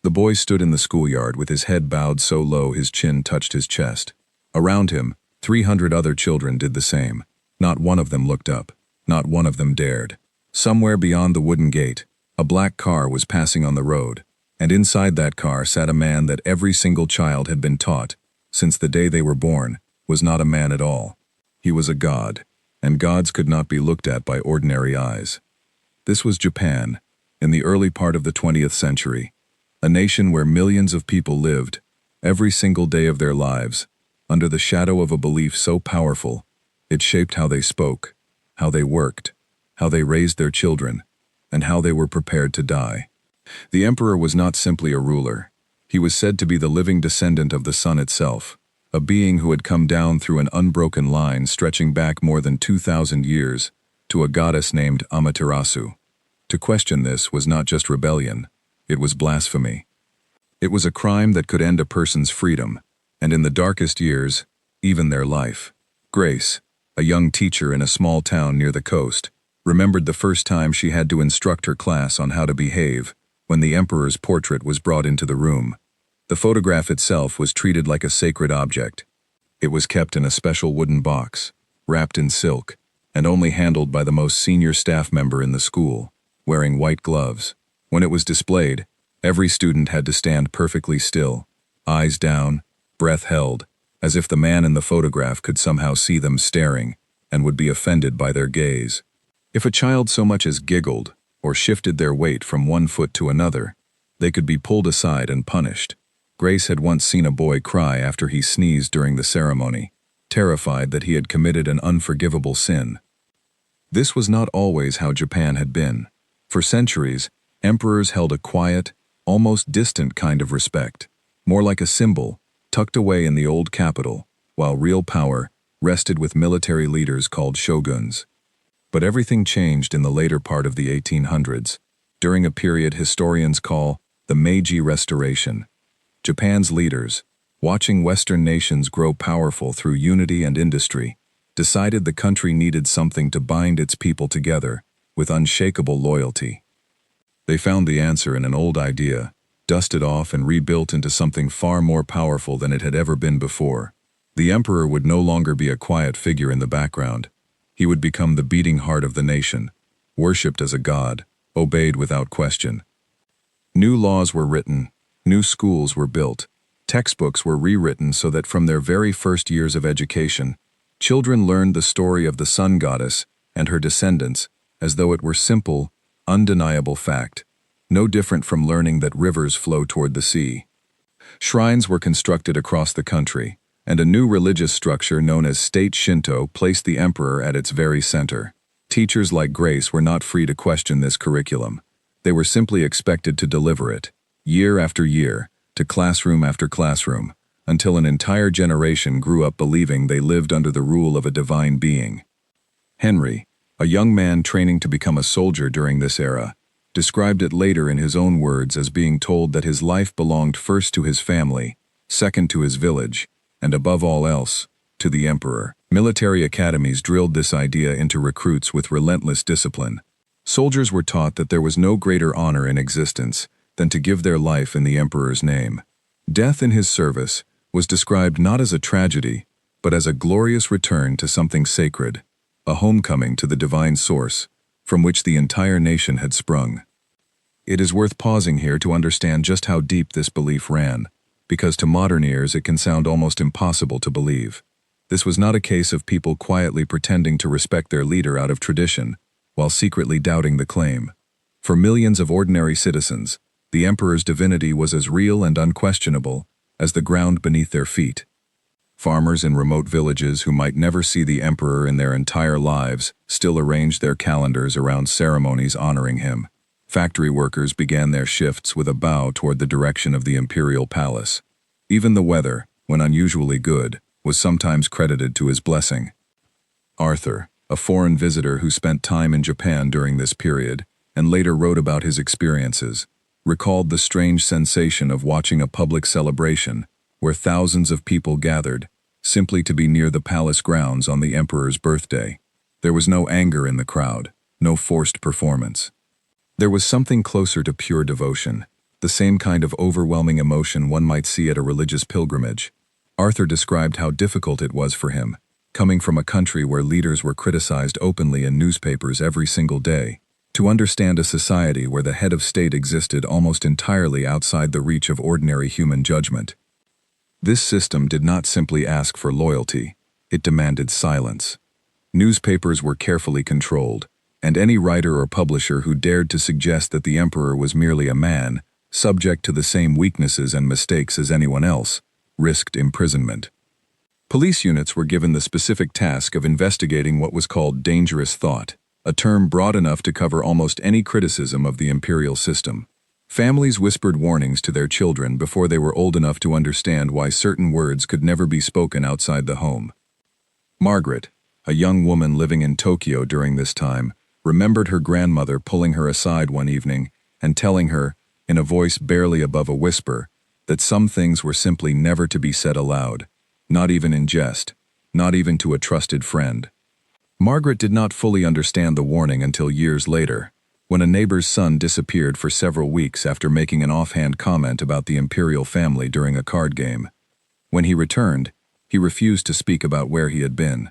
The boy stood in the schoolyard with his head bowed so low his chin touched his chest. Around him, 300 other children did the same. Not one of them looked up. Not one of them dared. Somewhere beyond the wooden gate, a black car was passing on the road, and inside that car sat a man that every single child had been taught, since the day they were born, was not a man at all. He was a god, and gods could not be looked at by ordinary eyes. This was Japan, in the early part of the 20th century, a nation where millions of people lived, every single day of their lives, under the shadow of a belief so powerful, it shaped how they spoke, how they worked, how they raised their children, and how they were prepared to die. The emperor was not simply a ruler. He was said to be the living descendant of the sun itself, a being who had come down through an unbroken line stretching back more than 2,000 years to a goddess named Amaterasu. To question this was not just rebellion, it was blasphemy. It was a crime that could end a person's freedom, and in the darkest years, even their life. Grace, a young teacher in a small town near the coast, remembered the first time she had to instruct her class on how to behave when the emperor's portrait was brought into the room. The photograph itself was treated like a sacred object. It was kept in a special wooden box, wrapped in silk, and only handled by the most senior staff member in the school, wearing white gloves. When it was displayed, every student had to stand perfectly still, eyes down, breath held, as if the man in the photograph could somehow see them staring and would be offended by their gaze. If a child so much as giggled or shifted their weight from one foot to another, they could be pulled aside and punished. Grace had once seen a boy cry after he sneezed during the ceremony, terrified that he had committed an unforgivable sin. This was not always how Japan had been. For centuries, emperors held a quiet, almost distant kind of respect, more like a symbol, tucked away in the old capital, while real power rested with military leaders called shoguns. But everything changed in the later part of the 1800s, during a period historians call the Meiji Restoration. Japan's leaders, watching Western nations grow powerful through unity and industry, decided the country needed something to bind its people together with unshakable loyalty. They found the answer in an old idea, dusted off and rebuilt into something far more powerful than it had ever been before. The emperor would no longer be a quiet figure in the background. He would become the beating heart of the nation, worshipped as a god, obeyed without question. New laws were written, new schools were built, textbooks were rewritten so that from their very first years of education, children learned the story of the sun goddess and her descendants as though it were simple, undeniable fact, no different from learning that rivers flow toward the sea. Shrines were constructed across the country, and a new religious structure known as State Shinto placed the emperor at its very center. Teachers like Grace were not free to question this curriculum. They were simply expected to deliver it, year after year, to classroom after classroom, until an entire generation grew up believing they lived under the rule of a divine being. Henry, a young man training to become a soldier during this era, described it later in his own words as being told that his life belonged first to his family, second to his village, and above all else, to the emperor. Military academies drilled this idea into recruits with relentless discipline. Soldiers were taught that there was no greater honor in existence than to give their life in the emperor's name. Death in his service was described not as a tragedy, but as a glorious return to something sacred, a homecoming to the divine source, from which the entire nation had sprung. It is worth pausing here to understand just how deep this belief ran, because to modern ears it can sound almost impossible to believe. This was not a case of people quietly pretending to respect their leader out of tradition, while secretly doubting the claim. For millions of ordinary citizens, the emperor's divinity was as real and unquestionable as the ground beneath their feet. Farmers in remote villages who might never see the emperor in their entire lives still arranged their calendars around ceremonies honoring him. Factory workers began their shifts with a bow toward the direction of the imperial palace. Even the weather, when unusually good, was sometimes credited to his blessing. Arthur, a foreign visitor who spent time in Japan during this period, and later wrote about his experiences, recalled the strange sensation of watching a public celebration where thousands of people gathered, simply to be near the palace grounds on the emperor's birthday. There was no anger in the crowd, no forced performance. There was something closer to pure devotion, the same kind of overwhelming emotion one might see at a religious pilgrimage. Arthur described how difficult it was for him, coming from a country where leaders were criticized openly in newspapers every single day, to understand a society where the head of state existed almost entirely outside the reach of ordinary human judgment. This system did not simply ask for loyalty, it demanded silence. Newspapers were carefully controlled, and any writer or publisher who dared to suggest that the emperor was merely a man, subject to the same weaknesses and mistakes as anyone else, risked imprisonment. Police units were given the specific task of investigating what was called dangerous thought, a term broad enough to cover almost any criticism of the imperial system. Families whispered warnings to their children before they were old enough to understand why certain words could never be spoken outside the home. Margaret, a young woman living in Tokyo during this time, remembered her grandmother pulling her aside one evening and telling her, in a voice barely above a whisper, that some things were simply never to be said aloud, not even in jest, not even to a trusted friend. Margaret did not fully understand the warning until years later, when a neighbor's son disappeared for several weeks after making an offhand comment about the imperial family during a card game. When he returned, he refused to speak about where he had been.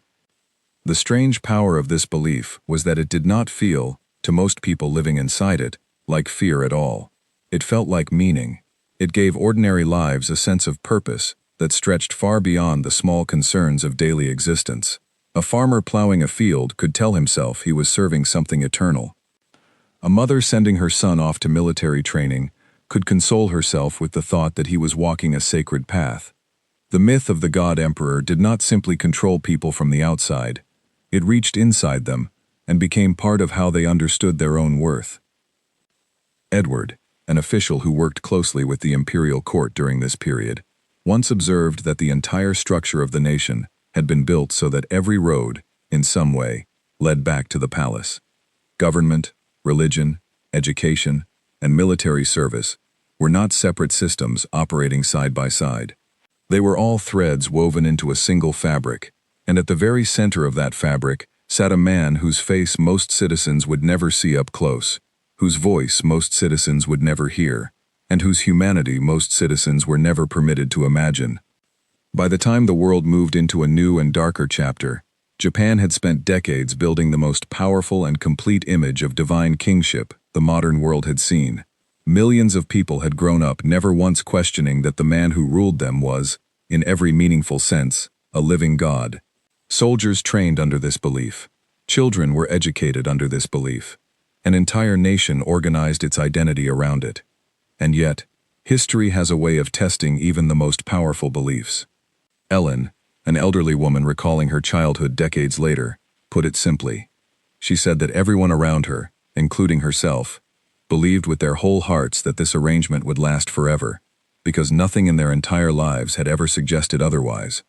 The strange power of this belief was that it did not feel, to most people living inside it, like fear at all. It felt like meaning. It gave ordinary lives a sense of purpose that stretched far beyond the small concerns of daily existence. A farmer plowing a field could tell himself he was serving something eternal. A mother sending her son off to military training could console herself with the thought that he was walking a sacred path. The myth of the god emperor did not simply control people from the outside. It reached inside them and became part of how they understood their own worth. Edward, an official who worked closely with the imperial court during this period, once observed that the entire structure of the nation had been built so that every road, in some way, led back to the palace. Government, religion, education, and military service were not separate systems operating side by side. They were all threads woven into a single fabric, and at the very center of that fabric sat a man whose face most citizens would never see up close, whose voice most citizens would never hear, and whose humanity most citizens were never permitted to imagine. By the time the world moved into a new and darker chapter, Japan had spent decades building the most powerful and complete image of divine kingship the modern world had seen. Millions of people had grown up never once questioning that the man who ruled them was, in every meaningful sense, a living god. Soldiers trained under this belief. Children were educated under this belief. An entire nation organized its identity around it. And yet, history has a way of testing even the most powerful beliefs. Ellen, an elderly woman recalling her childhood decades later, put it simply. She said that everyone around her, including herself, believed with their whole hearts that this arrangement would last forever, because nothing in their entire lives had ever suggested otherwise.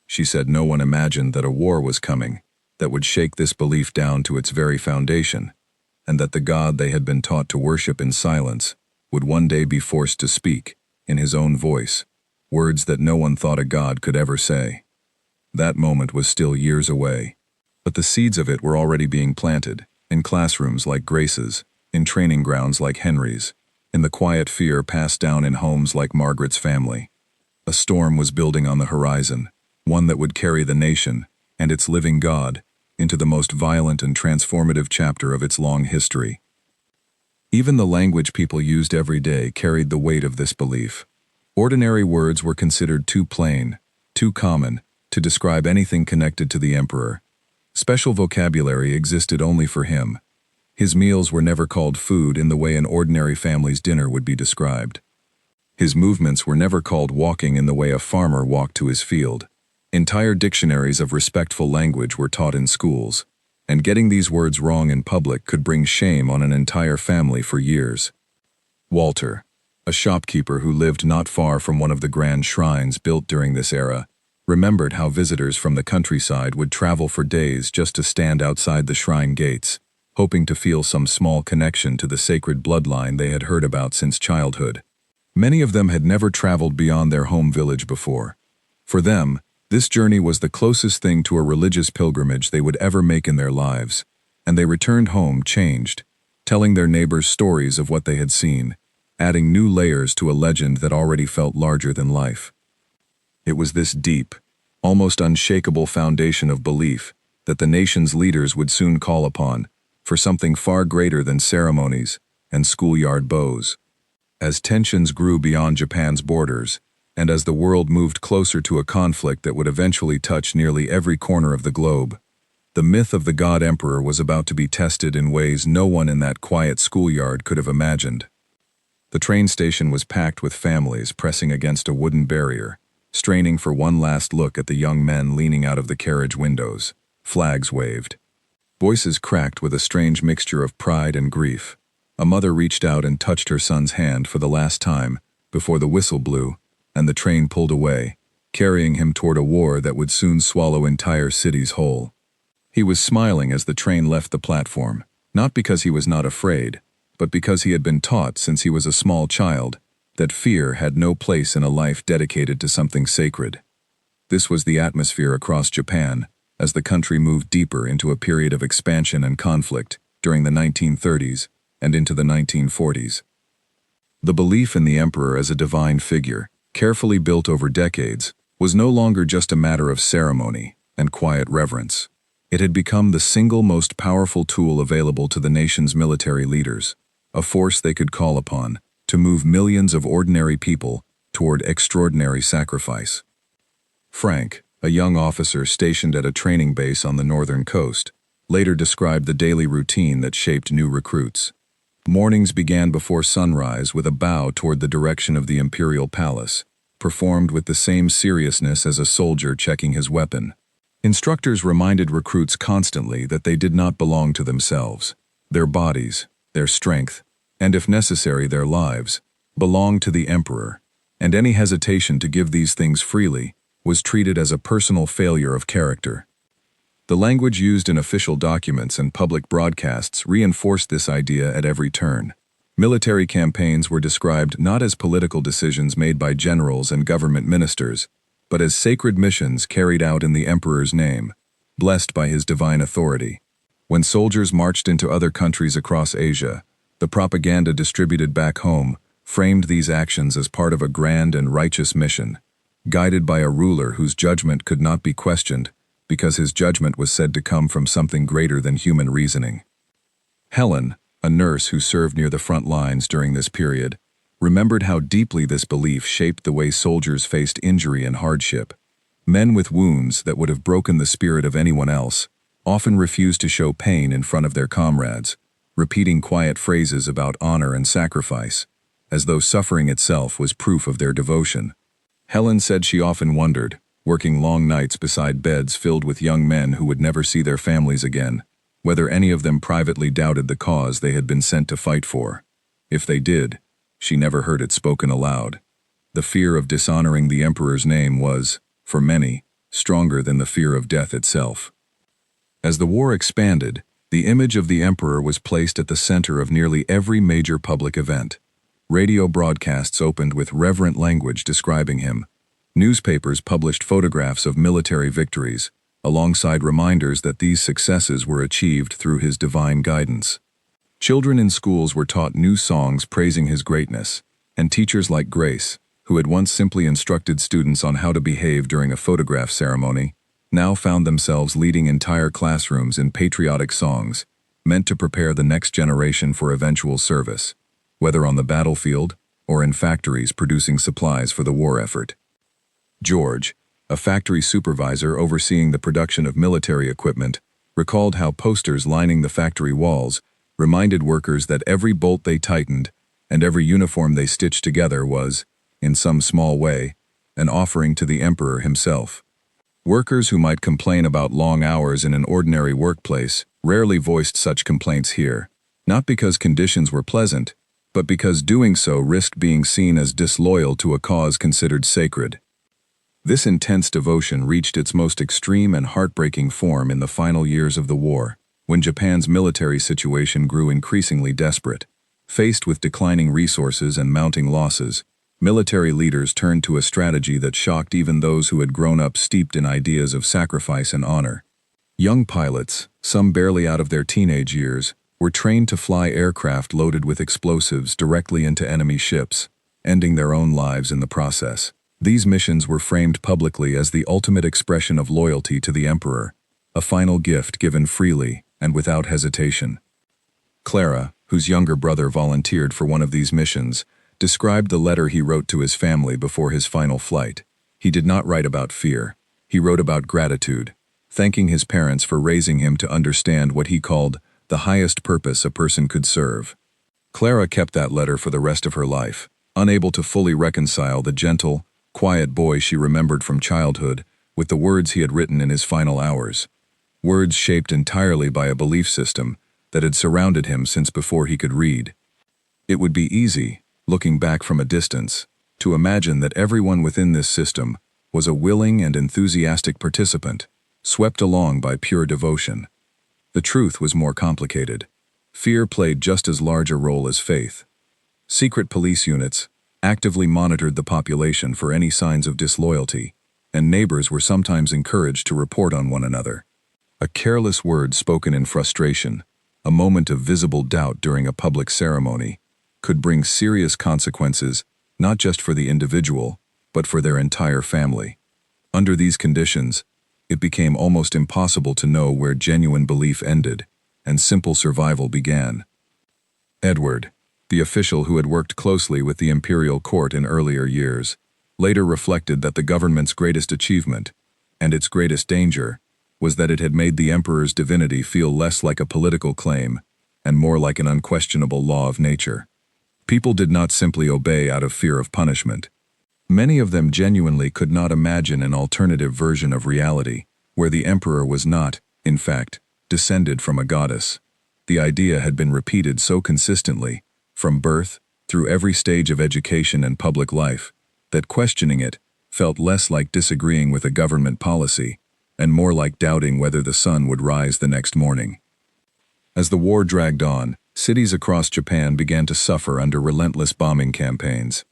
She said no one imagined that a war was coming that would shake this belief down to its very foundation, and that the God they had been taught to worship in silence would one day be forced to speak, in his own voice, words that no one thought a god could ever say. That moment was still years away, but the seeds of it were already being planted, in classrooms like Grace's, in training grounds like Henry's, in the quiet fear passed down in homes like Margaret's family. A storm was building on the horizon, one that would carry the nation, and its living God, into the most violent and transformative chapter of its long history. Even the language people used every day carried the weight of this belief. Ordinary words were considered too plain, too common, to describe anything connected to the emperor. Special vocabulary existed only for him. His meals were never called food in the way an ordinary family's dinner would be described. His movements were never called walking in the way a farmer walked to his field. Entire dictionaries of respectful language were taught in schools, and getting these words wrong in public could bring shame on an entire family for years. Walter, a shopkeeper who lived not far from one of the grand shrines built during this era, remembered how visitors from the countryside would travel for days just to stand outside the shrine gates, hoping to feel some small connection to the sacred bloodline they had heard about since childhood. Many of them had never traveled beyond their home village before. For them, this journey was the closest thing to a religious pilgrimage they would ever make in their lives, and they returned home changed, telling their neighbors stories of what they had seen, adding new layers to a legend that already felt larger than life. It was this deep, almost unshakable foundation of belief that the nation's leaders would soon call upon for something far greater than ceremonies and schoolyard bows. As tensions grew beyond Japan's borders, and as the world moved closer to a conflict that would eventually touch nearly every corner of the globe, the myth of the God Emperor was about to be tested in ways no one in that quiet schoolyard could have imagined. The train station was packed with families pressing against a wooden barrier, straining for one last look at the young men leaning out of the carriage windows. Flags waved. Voices cracked with a strange mixture of pride and grief. A mother reached out and touched her son's hand for the last time before the whistle blew and the train pulled away, carrying him toward a war that would soon swallow entire cities whole. He was smiling as the train left the platform, not because he was not afraid, but because he had been taught since he was a small child that fear had no place in a life dedicated to something sacred. This was the atmosphere across Japan as the country moved deeper into a period of expansion and conflict during the 1930s and into the 1940s. The belief in the emperor as a divine figure, carefully built over decades, was no longer just a matter of ceremony and quiet reverence. It had become the single most powerful tool available to the nation's military leaders, a force they could call upon to move millions of ordinary people toward extraordinary sacrifice. Frank, a young officer stationed at a training base on the northern coast, later described the daily routine that shaped new recruits. Mornings began before sunrise with a bow toward the direction of the imperial palace, performed with the same seriousness as a soldier checking his weapon. Instructors reminded recruits constantly that they did not belong to themselves. Their bodies, their strength, and if necessary their lives, belonged to the emperor, and any hesitation to give these things freely was treated as a personal failure of character. The language used in official documents and public broadcasts reinforced this idea at every turn. Military campaigns were described not as political decisions made by generals and government ministers, but as sacred missions carried out in the emperor's name, blessed by his divine authority. When soldiers marched into other countries across Asia, the propaganda distributed back home framed these actions as part of a grand and righteous mission, guided by a ruler whose judgment could not be questioned because his judgment was said to come from something greater than human reasoning. Helen, a nurse who served near the front lines during this period, remembered how deeply this belief shaped the way soldiers faced injury and hardship. Men with wounds that would have broken the spirit of anyone else often refused to show pain in front of their comrades, repeating quiet phrases about honor and sacrifice, as though suffering itself was proof of their devotion. Helen said she often wondered, working long nights beside beds filled with young men who would never see their families again, whether any of them privately doubted the cause they had been sent to fight for. If they did, she never heard it spoken aloud. The fear of dishonoring the emperor's name was, for many, stronger than the fear of death itself. As the war expanded, the image of the emperor was placed at the center of nearly every major public event. Radio broadcasts opened with reverent language describing him. Newspapers published photographs of military victories, alongside reminders that these successes were achieved through his divine guidance. Children in schools were taught new songs praising his greatness, and teachers like Grace, who had once simply instructed students on how to behave during a photograph ceremony, now found themselves leading entire classrooms in patriotic songs, meant to prepare the next generation for eventual service, whether on the battlefield or in factories producing supplies for the war effort. George, a factory supervisor overseeing the production of military equipment, recalled how posters lining the factory walls reminded workers that every bolt they tightened and every uniform they stitched together was, in some small way, an offering to the emperor himself. Workers who might complain about long hours in an ordinary workplace rarely voiced such complaints here, not because conditions were pleasant, but because doing so risked being seen as disloyal to a cause considered sacred. This intense devotion reached its most extreme and heartbreaking form in the final years of the war, when Japan's military situation grew increasingly desperate. Faced with declining resources and mounting losses, military leaders turned to a strategy that shocked even those who had grown up steeped in ideas of sacrifice and honor. Young pilots, some barely out of their teenage years, were trained to fly aircraft loaded with explosives directly into enemy ships, ending their own lives in the process. These missions were framed publicly as the ultimate expression of loyalty to the Emperor, a final gift given freely and without hesitation. Clara, whose younger brother volunteered for one of these missions, described the letter he wrote to his family before his final flight. He did not write about fear. He wrote about gratitude, thanking his parents for raising him to understand what he called the highest purpose a person could serve. Clara kept that letter for the rest of her life, unable to fully reconcile the gentle, quiet boy she remembered from childhood with the words he had written in his final hours. Words shaped entirely by a belief system that had surrounded him since before he could read. It would be easy, looking back from a distance, to imagine that everyone within this system was a willing and enthusiastic participant, swept along by pure devotion. The truth was more complicated. Fear played just as large a role as faith. Secret police units actively monitored the population for any signs of disloyalty, and neighbors were sometimes encouraged to report on one another. A careless word spoken in frustration, a moment of visible doubt during a public ceremony, could bring serious consequences not just for the individual, but for their entire family. Under these conditions, it became almost impossible to know where genuine belief ended and simple survival began. Edward, the official who had worked closely with the imperial court in earlier years, later reflected that the government's greatest achievement, and its greatest danger, was that it had made the emperor's divinity feel less like a political claim and more like an unquestionable law of nature. People did not simply obey out of fear of punishment. Many of them genuinely could not imagine an alternative version of reality, where the emperor was not, in fact, descended from a goddess. The idea had been repeated so consistently, from birth through every stage of education and public life, that questioning it felt less like disagreeing with a government policy and more like doubting whether the sun would rise the next morning. As the war dragged on, cities across Japan began to suffer under relentless bombing campaigns.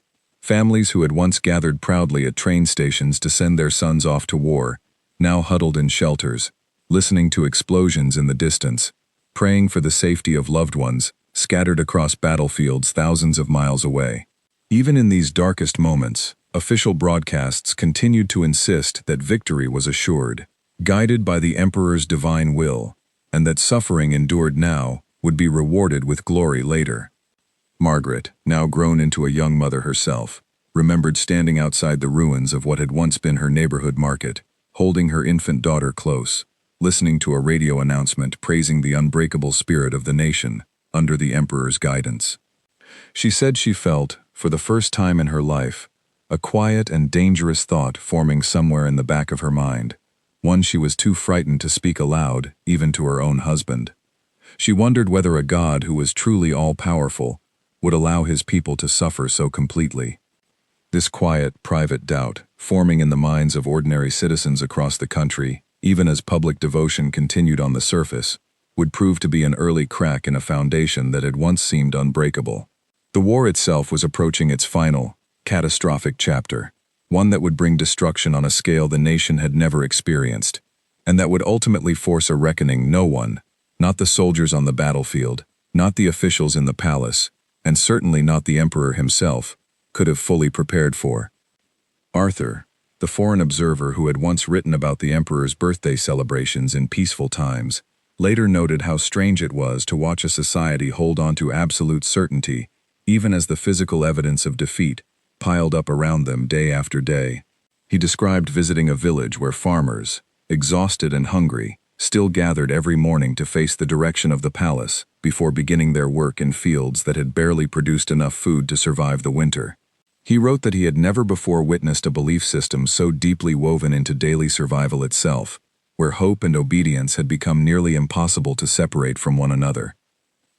Families who had once gathered proudly at train stations to send their sons off to war now huddled in shelters, listening to explosions in the distance, praying for the safety of loved ones scattered across battlefields thousands of miles away. Even in these darkest moments, official broadcasts continued to insist that victory was assured, guided by the emperor's divine will, and that suffering endured now would be rewarded with glory later. Margaret, now grown into a young mother herself, remembered standing outside the ruins of what had once been her neighborhood market, holding her infant daughter close, listening to a radio announcement praising the unbreakable spirit of the nation under the emperor's guidance. She said she felt, for the first time in her life, a quiet and dangerous thought forming somewhere in the back of her mind, one she was too frightened to speak aloud, even to her own husband. She wondered whether a God who was truly all-powerful would allow his people to suffer so completely. This quiet, private doubt, forming in the minds of ordinary citizens across the country, even as public devotion continued on the surface, would prove to be an early crack in a foundation that had once seemed unbreakable. The war itself was approaching its final, catastrophic chapter, one that would bring destruction on a scale the nation had never experienced, and that would ultimately force a reckoning no one, not the soldiers on the battlefield, not the officials in the palace, and certainly not the emperor himself, could have fully prepared for. Arthur, the foreign observer who had once written about the emperor's birthday celebrations in peaceful times, later noted how strange it was to watch a society hold on to absolute certainty, even as the physical evidence of defeat piled up around them day after day. He described visiting a village where farmers, exhausted and hungry, still gathered every morning to face the direction of the palace before beginning their work in fields that had barely produced enough food to survive the winter. He wrote that he had never before witnessed a belief system so deeply woven into daily survival itself, where hope and obedience had become nearly impossible to separate from one another.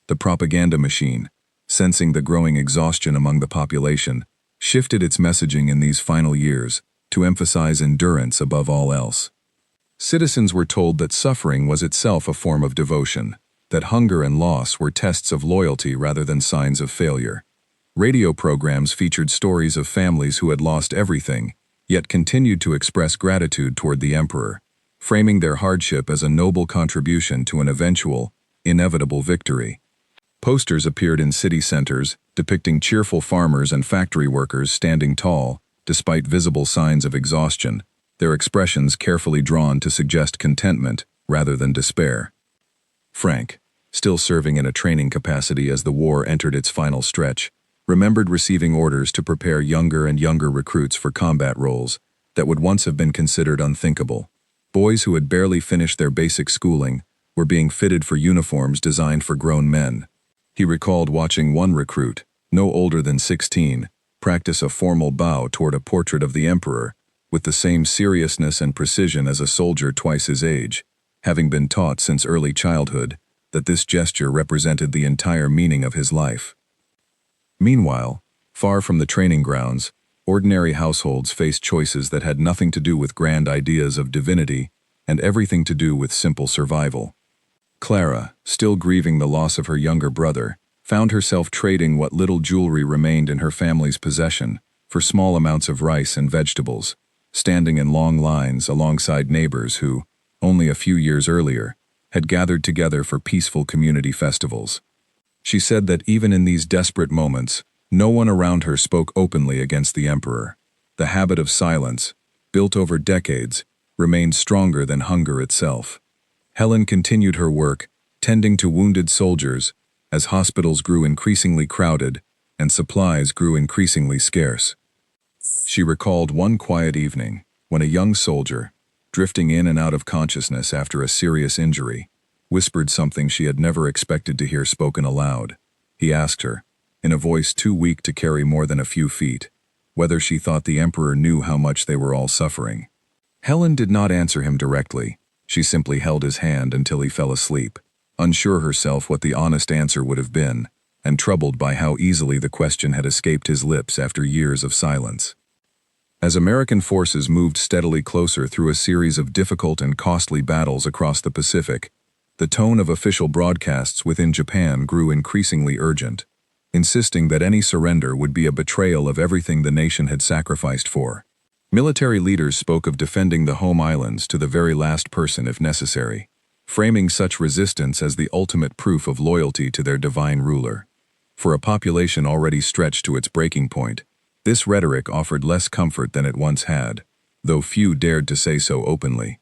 The propaganda machine, sensing the growing exhaustion among the population, shifted its messaging in these final years to emphasize endurance above all else. Citizens were told that suffering was itself a form of devotion, that hunger and loss were tests of loyalty rather than signs of failure. Radio programs featured stories of families who had lost everything, yet continued to express gratitude toward the emperor, framing their hardship as a noble contribution to an eventual, inevitable victory. Posters appeared in city centers, depicting cheerful farmers and factory workers standing tall, despite visible signs of exhaustion, their expressions carefully drawn to suggest contentment rather than despair. Frank, still serving in a training capacity as the war entered its final stretch, remembered receiving orders to prepare younger and younger recruits for combat roles that would once have been considered unthinkable. Boys who had barely finished their basic schooling were being fitted for uniforms designed for grown men. He recalled watching one recruit, no older than 16, practice a formal bow toward a portrait of the emperor, with the same seriousness and precision as a soldier twice his age, having been taught since early childhood that this gesture represented the entire meaning of his life. Meanwhile, far from the training grounds, ordinary households faced choices that had nothing to do with grand ideas of divinity and everything to do with simple survival. Clara, still grieving the loss of her younger brother, found herself trading what little jewelry remained in her family's possession for small amounts of rice and vegetables, standing in long lines alongside neighbors who, only a few years earlier, had gathered together for peaceful community festivals. She said that even in these desperate moments, no one around her spoke openly against the emperor. The habit of silence, built over decades, remained stronger than hunger itself. Helen continued her work, tending to wounded soldiers, as hospitals grew increasingly crowded and supplies grew increasingly scarce. She recalled one quiet evening when a young soldier, drifting in and out of consciousness after a serious injury, whispered something she had never expected to hear spoken aloud. He asked her, in a voice too weak to carry more than a few feet, whether she thought the emperor knew how much they were all suffering. Helen did not answer him directly. She simply held his hand until he fell asleep, unsure herself what the honest answer would have been, and troubled by how easily the question had escaped his lips after years of silence. As American forces moved steadily closer through a series of difficult and costly battles across the Pacific, the tone of official broadcasts within Japan grew increasingly urgent, insisting that any surrender would be a betrayal of everything the nation had sacrificed for. Military leaders spoke of defending the home islands to the very last person if necessary, framing such resistance as the ultimate proof of loyalty to their divine ruler. For a population already stretched to its breaking point, this rhetoric offered less comfort than it once had, though few dared to say so openly.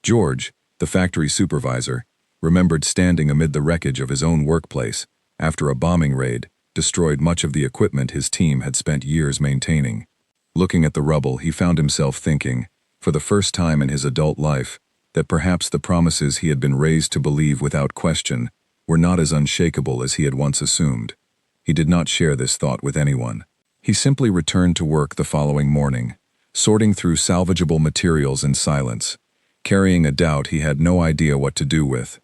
George, the factory supervisor, remembered standing amid the wreckage of his own workplace after a bombing raid destroyed much of the equipment his team had spent years maintaining. Looking at the rubble, he found himself thinking, for the first time in his adult life, that perhaps the promises he had been raised to believe without question were not as unshakable as he had once assumed. He did not share this thought with anyone. He simply returned to work the following morning, sorting through salvageable materials in silence, carrying a doubt he had no idea what to do with.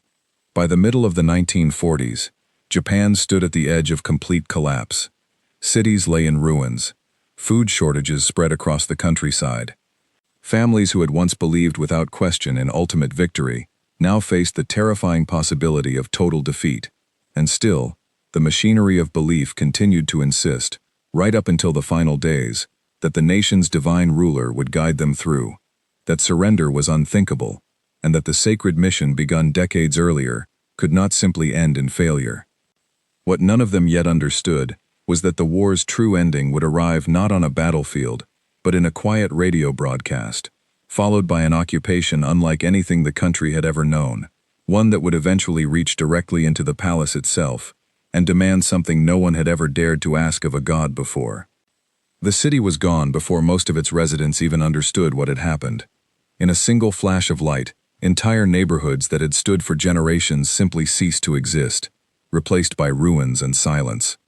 By the middle of the 1940s, Japan stood at the edge of complete collapse. Cities lay in ruins. Food shortages spread across the countryside. Families who had once believed without question in ultimate victory now faced the terrifying possibility of total defeat. And still, the machinery of belief continued to insist, right up until the final days, that the nation's divine ruler would guide them through, that surrender was unthinkable, and that the sacred mission begun decades earlier could not simply end in failure. What none of them yet understood was that the war's true ending would arrive not on a battlefield, but in a quiet radio broadcast, followed by an occupation unlike anything the country had ever known, one that would eventually reach directly into the palace itself and demand something no one had ever dared to ask of a god before. The city was gone before most of its residents even understood what had happened. In a single flash of light, entire neighborhoods that had stood for generations simply ceased to exist, replaced by ruins and silence.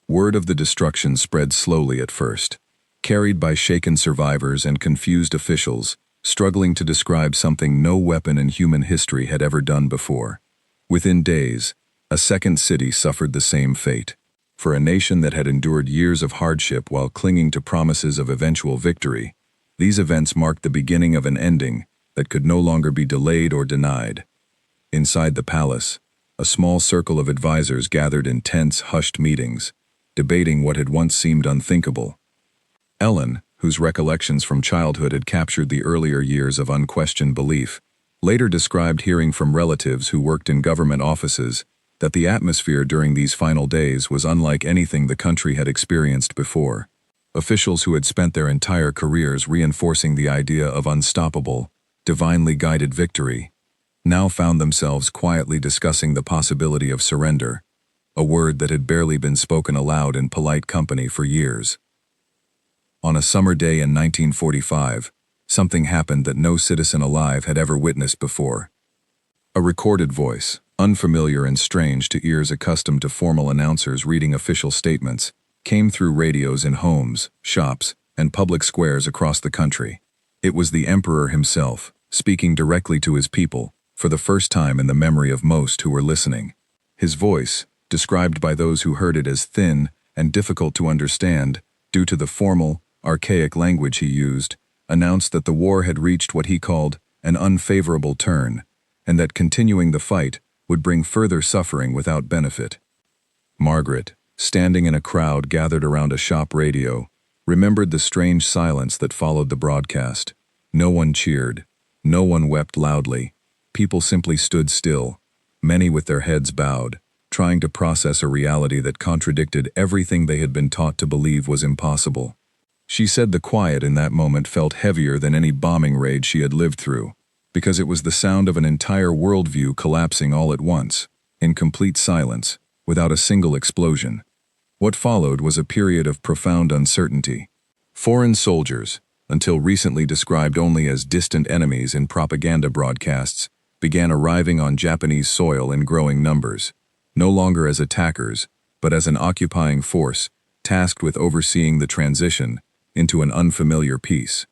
Word of the destruction spread slowly at first, carried by shaken survivors and confused officials, struggling to describe something no weapon in human history had ever done before. Within days, a second city suffered the same fate. For a nation that had endured years of hardship while clinging to promises of eventual victory, these events marked the beginning of an ending that could no longer be delayed or denied. Inside the palace, a small circle of advisors gathered in tense, hushed meetings, debating what had once seemed unthinkable. Ellen, whose recollections from childhood had captured the earlier years of unquestioned belief, Later described hearing from relatives who worked in government offices that the atmosphere during these final days was unlike anything the country had experienced before. Officials who had spent their entire careers reinforcing the idea of unstoppable, divinely guided victory, now found themselves quietly discussing the possibility of surrender, a word that had barely been spoken aloud in polite company for years. On a summer day in 1945, something happened that no citizen alive had ever witnessed before. A recorded voice, unfamiliar and strange to ears accustomed to formal announcers reading official statements, came through radios in homes, shops, and public squares across the country. It was the Emperor himself, speaking directly to his people, for the first time in the memory of most who were listening. His voice, described by those who heard it as thin and difficult to understand due to the formal, archaic language he used, announced that the war had reached what he called an unfavorable turn, and that continuing the fight would bring further suffering without benefit. Margaret, standing in a crowd gathered around a shop radio, remembered the strange silence that followed the broadcast. No one cheered. No one wept loudly. People simply stood still, many with their heads bowed, trying to process a reality that contradicted everything they had been taught to believe was impossible. She said the quiet in that moment felt heavier than any bombing raid she had lived through, because it was the sound of an entire worldview collapsing all at once, in complete silence, without a single explosion. What followed was a period of profound uncertainty. Foreign soldiers, until recently described only as distant enemies in propaganda broadcasts, began arriving on Japanese soil in growing numbers, no longer as attackers, but as an occupying force, tasked with overseeing the transition into an unfamiliar peace.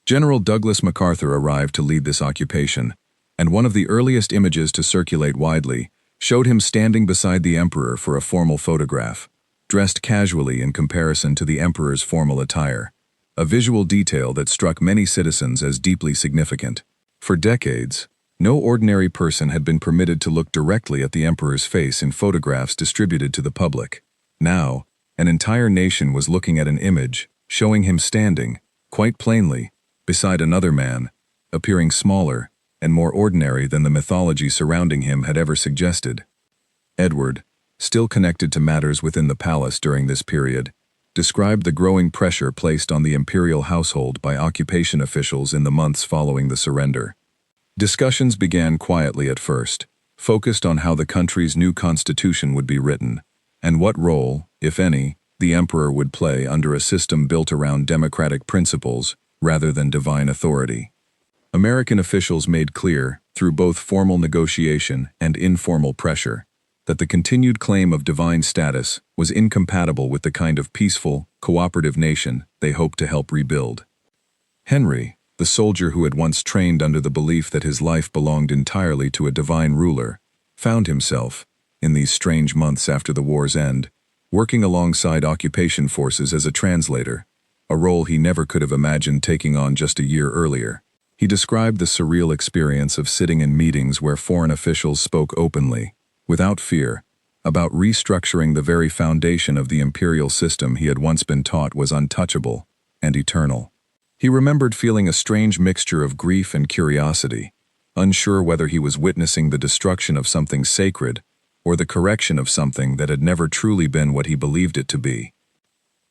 General Douglas MacArthur arrived to lead this occupation, and one of the earliest images to circulate widely showed him standing beside the Emperor for a formal photograph, dressed casually in comparison to the Emperor's formal attire, a visual detail that struck many citizens as deeply significant. For decades, no ordinary person had been permitted to look directly at the Emperor's face in photographs distributed to the public. Now, an entire nation was looking at an image showing him standing, quite plainly, beside another man, appearing smaller and more ordinary than the mythology surrounding him had ever suggested. Edward, still connected to matters within the palace during this period, described the growing pressure placed on the imperial household by occupation officials in the months following the surrender. Discussions began quietly at first, focused on how the country's new constitution would be written, and what role, if any, the emperor would play under a system built around democratic principles rather than divine authority. American officials made clear, through both formal negotiation and informal pressure, that the continued claim of divine status was incompatible with the kind of peaceful, cooperative nation they hoped to help rebuild. Henry, the soldier who had once trained under the belief that his life belonged entirely to a divine ruler, found himself, in these strange months after the war's end, working alongside occupation forces as a translator, a role he never could have imagined taking on just a year earlier. He described the surreal experience of sitting in meetings where foreign officials spoke openly, without fear, about restructuring the very foundation of the imperial system he had once been taught was untouchable and eternal. He remembered feeling a strange mixture of grief and curiosity, unsure whether he was witnessing the destruction of something sacred or the correction of something that had never truly been what he believed it to be.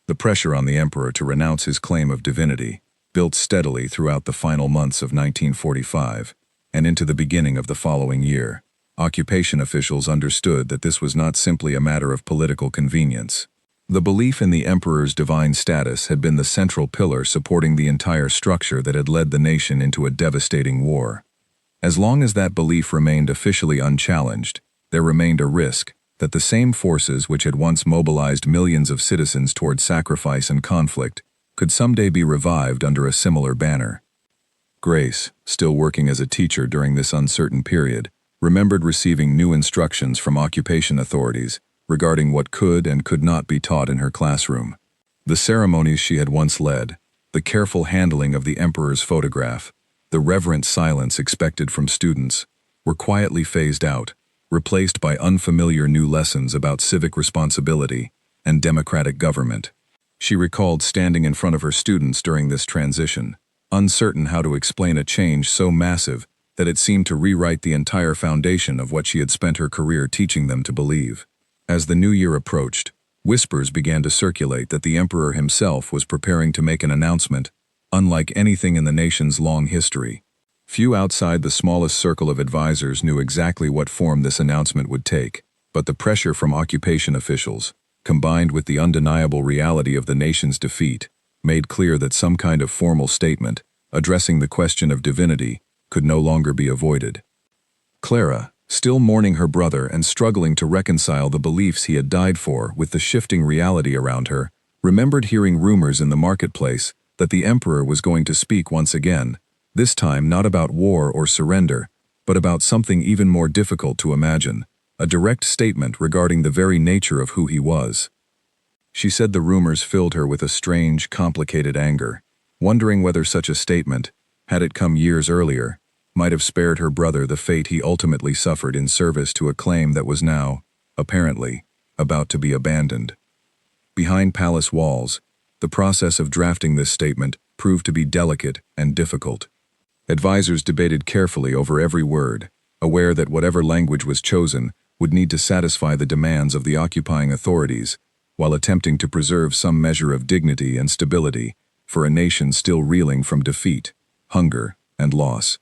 The pressure on the emperor to renounce his claim of divinity built steadily throughout the final months of 1945 and into the beginning of the following year. Occupation officials understood that this was not simply a matter of political convenience. The belief in the emperor's divine status had been the central pillar supporting the entire structure that had led the nation into a devastating war. As long as that belief remained officially unchallenged, there remained a risk that the same forces which had once mobilized millions of citizens toward sacrifice and conflict could someday be revived under a similar banner. Grace, still working as a teacher during this uncertain period, remembered receiving new instructions from occupation authorities regarding what could and could not be taught in her classroom. The ceremonies she had once led, the careful handling of the emperor's photograph, the reverent silence expected from students, were quietly phased out, replaced by unfamiliar new lessons about civic responsibility and democratic government. She recalled standing in front of her students during this transition, uncertain how to explain a change so massive that it seemed to rewrite the entire foundation of what she had spent her career teaching them to believe. As the new year approached, whispers began to circulate that the emperor himself was preparing to make an announcement, unlike anything in the nation's long history. Few outside the smallest circle of advisors knew exactly what form this announcement would take, but the pressure from occupation officials, combined with the undeniable reality of the nation's defeat, made clear that some kind of formal statement, addressing the question of divinity, could no longer be avoided. Clara, still mourning her brother and struggling to reconcile the beliefs he had died for with the shifting reality around her, remembered hearing rumors in the marketplace that the emperor was going to speak once again, this time not about war or surrender, but about something even more difficult to imagine, a direct statement regarding the very nature of who he was. She said the rumors filled her with a strange, complicated anger, wondering whether such a statement, had it come years earlier, might have spared her brother the fate he ultimately suffered in service to a claim that was now, apparently, about to be abandoned. Behind palace walls, the process of drafting this statement proved to be delicate and difficult. Advisors debated carefully over every word, aware that whatever language was chosen would need to satisfy the demands of the occupying authorities, while attempting to preserve some measure of dignity and stability for a nation still reeling from defeat, hunger, and loss.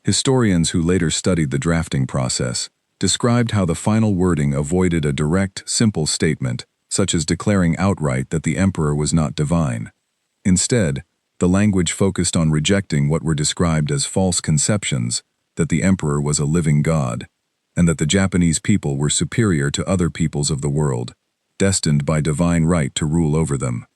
Historians who later studied the drafting process described how the final wording avoided a direct, simple statement, such as declaring outright that the emperor was not divine. Instead, the language focused on rejecting what were described as false conceptions, that the emperor was a living god, and that the Japanese people were superior to other peoples of the world, destined by divine right to rule over them.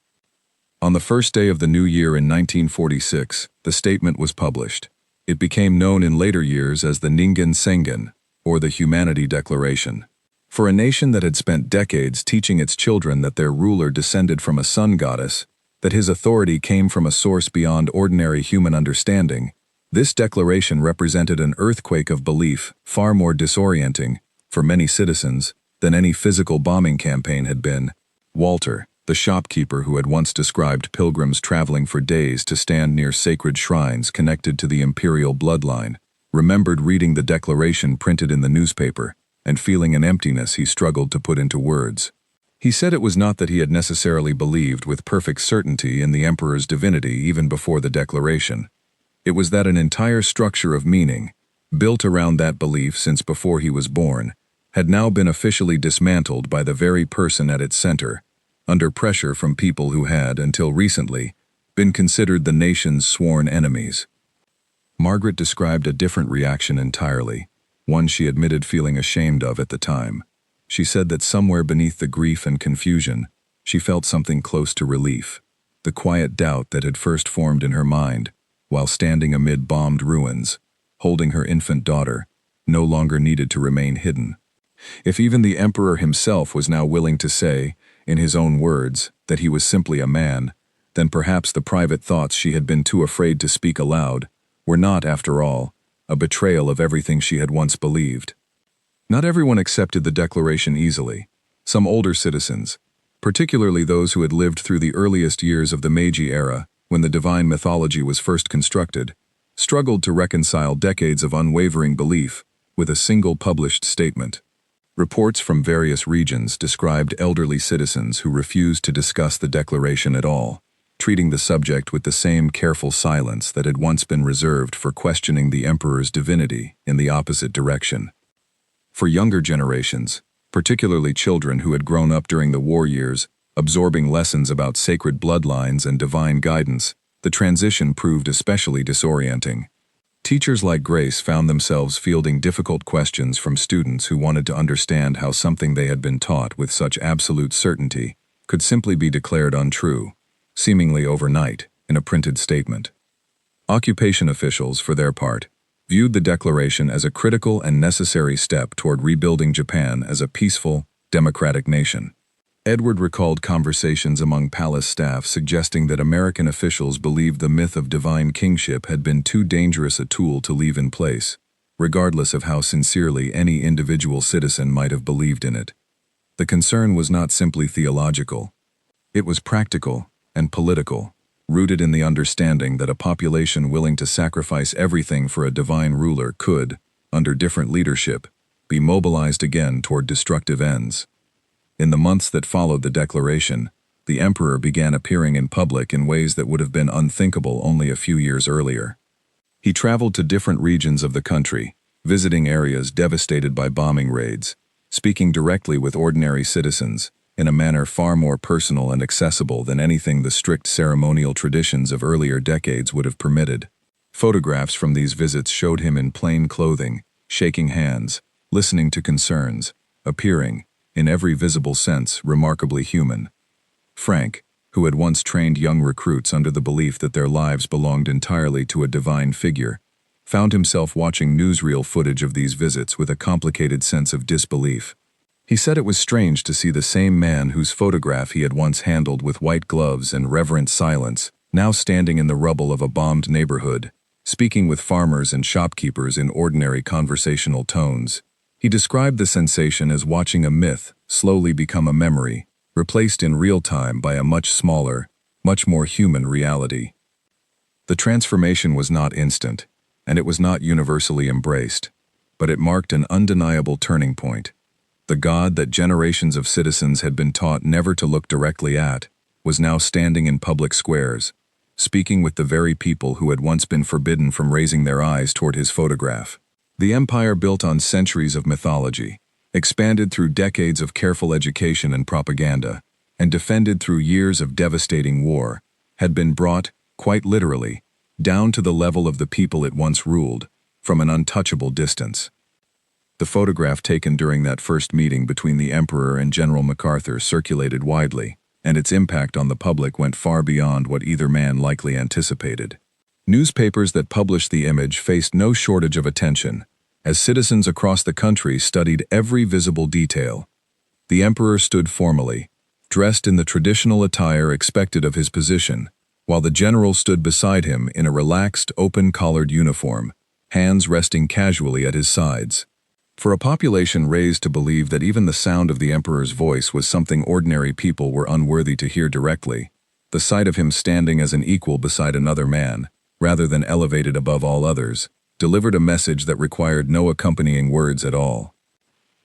On the first day of the new year in 1946, the statement was published. It became known in later years as the Ningen Sengen, or the Humanity Declaration. For a nation that had spent decades teaching its children that their ruler descended from a sun goddess, that his authority came from a source beyond ordinary human understanding, this declaration represented an earthquake of belief far more disorienting, for many citizens, than any physical bombing campaign had been. Walter, the shopkeeper who had once described pilgrims traveling for days to stand near sacred shrines connected to the imperial bloodline, remembered reading the declaration printed in the newspaper and feeling an emptiness he struggled to put into words. He said it was not that he had necessarily believed with perfect certainty in the emperor's divinity even before the declaration. It was that an entire structure of meaning, built around that belief since before he was born, had now been officially dismantled by the very person at its center, under pressure from people who had, until recently, been considered the nation's sworn enemies. Margaret described a different reaction entirely, one she admitted feeling ashamed of at the time. She said that somewhere beneath the grief and confusion, she felt something close to relief, the quiet doubt that had first formed in her mind, while standing amid bombed ruins, holding her infant daughter, no longer needed to remain hidden. If even the emperor himself was now willing to say, in his own words, that he was simply a man, then perhaps the private thoughts she had been too afraid to speak aloud were not, after all, a betrayal of everything she had once believed. Not everyone accepted the declaration easily. Some older citizens, particularly those who had lived through the earliest years of the Meiji era, when the divine mythology was first constructed, struggled to reconcile decades of unwavering belief with a single published statement. Reports from various regions described elderly citizens who refused to discuss the declaration at all, treating the subject with the same careful silence that had once been reserved for questioning the emperor's divinity in the opposite direction. For younger generations, particularly children who had grown up during the war years, absorbing lessons about sacred bloodlines and divine guidance, the transition proved especially disorienting. Teachers like Grace found themselves fielding difficult questions from students who wanted to understand how something they had been taught with such absolute certainty could simply be declared untrue, seemingly overnight, in a printed statement. Occupation officials, for their part, viewed the declaration as a critical and necessary step toward rebuilding Japan as a peaceful, democratic nation. Edward recalled conversations among palace staff suggesting that American officials believed the myth of divine kingship had been too dangerous a tool to leave in place, regardless of how sincerely any individual citizen might have believed in it. The concern was not simply theological. It was practical and political. rooted in the understanding that a population willing to sacrifice everything for a divine ruler could, under different leadership, be mobilized again toward destructive ends. In the months that followed the declaration, the emperor began appearing in public in ways that would have been unthinkable only a few years earlier. He traveled to different regions of the country, visiting areas devastated by bombing raids, speaking directly with ordinary citizens, in a manner far more personal and accessible than anything the strict ceremonial traditions of earlier decades would have permitted. Photographs from these visits showed him in plain clothing, shaking hands, listening to concerns, appearing, in every visible sense, remarkably human. Frank, who had once trained young recruits under the belief that their lives belonged entirely to a divine figure, found himself watching newsreel footage of these visits with a complicated sense of disbelief. He said it was strange to see the same man whose photograph he had once handled with white gloves and reverent silence, now standing in the rubble of a bombed neighborhood, speaking with farmers and shopkeepers in ordinary conversational tones. He described the sensation as watching a myth slowly become a memory, replaced in real time by a much smaller, much more human reality. The transformation was not instant, and it was not universally embraced, but it marked an undeniable turning point. The God that generations of citizens had been taught never to look directly at was now standing in public squares, speaking with the very people who had once been forbidden from raising their eyes toward his photograph. The empire, built on centuries of mythology, expanded through decades of careful education and propaganda, and defended through years of devastating war, had been brought, quite literally, down to the level of the people it once ruled, from an untouchable distance. The photograph taken during that first meeting between the Emperor and General MacArthur circulated widely, and its impact on the public went far beyond what either man likely anticipated. Newspapers that published the image faced no shortage of attention, as citizens across the country studied every visible detail. The Emperor stood formally, dressed in the traditional attire expected of his position, while the general stood beside him in a relaxed, open-collared uniform, hands resting casually at his sides. For a population raised to believe that even the sound of the emperor's voice was something ordinary people were unworthy to hear directly, the sight of him standing as an equal beside another man, rather than elevated above all others, delivered a message that required no accompanying words at all.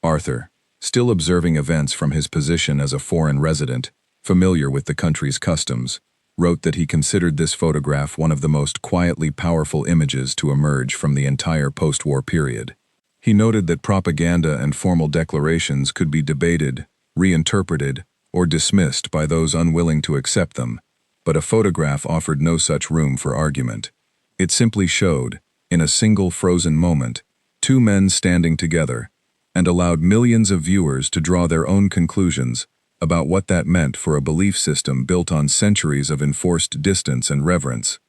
Arthur, still observing events from his position as a foreign resident, familiar with the country's customs, wrote that he considered this photograph one of the most quietly powerful images to emerge from the entire post-war period. He noted that propaganda and formal declarations could be debated, reinterpreted, or dismissed by those unwilling to accept them, but a photograph offered no such room for argument. It simply showed, in a single frozen moment, two men standing together, and allowed millions of viewers to draw their own conclusions about what that meant for a belief system built on centuries of enforced distance and reverence.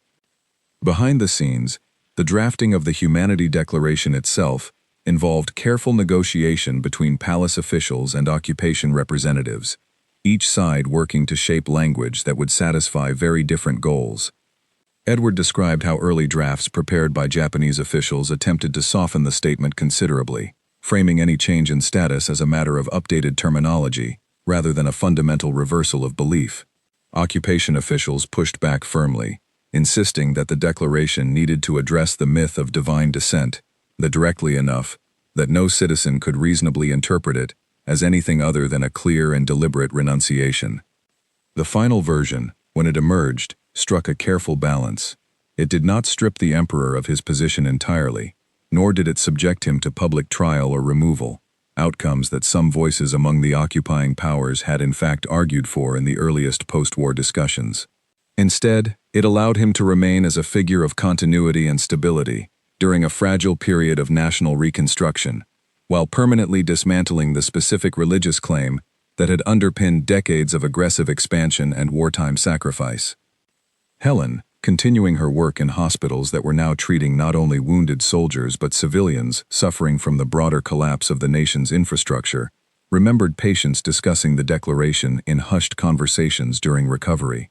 Behind the scenes, the drafting of the Humanity Declaration itself involved careful negotiation between palace officials and occupation representatives, each side working to shape language that would satisfy very different goals. Edward described how early drafts prepared by Japanese officials attempted to soften the statement considerably, framing any change in status as a matter of updated terminology, rather than a fundamental reversal of belief. Occupation officials pushed back firmly, insisting that the declaration needed to address the myth of divine descent, directly enough that no citizen could reasonably interpret it as anything other than a clear and deliberate renunciation. The final version, when it emerged, struck a careful balance. It did not strip the emperor of his position entirely, nor did it subject him to public trial or removal, outcomes that some voices among the occupying powers had in fact argued for in the earliest post-war discussions. Instead, it allowed him to remain as a figure of continuity and stability during a fragile period of national reconstruction, while permanently dismantling the specific religious claim that had underpinned decades of aggressive expansion and wartime sacrifice. Helen, continuing her work in hospitals that were now treating not only wounded soldiers but civilians suffering from the broader collapse of the nation's infrastructure, remembered patients discussing the declaration in hushed conversations during recovery.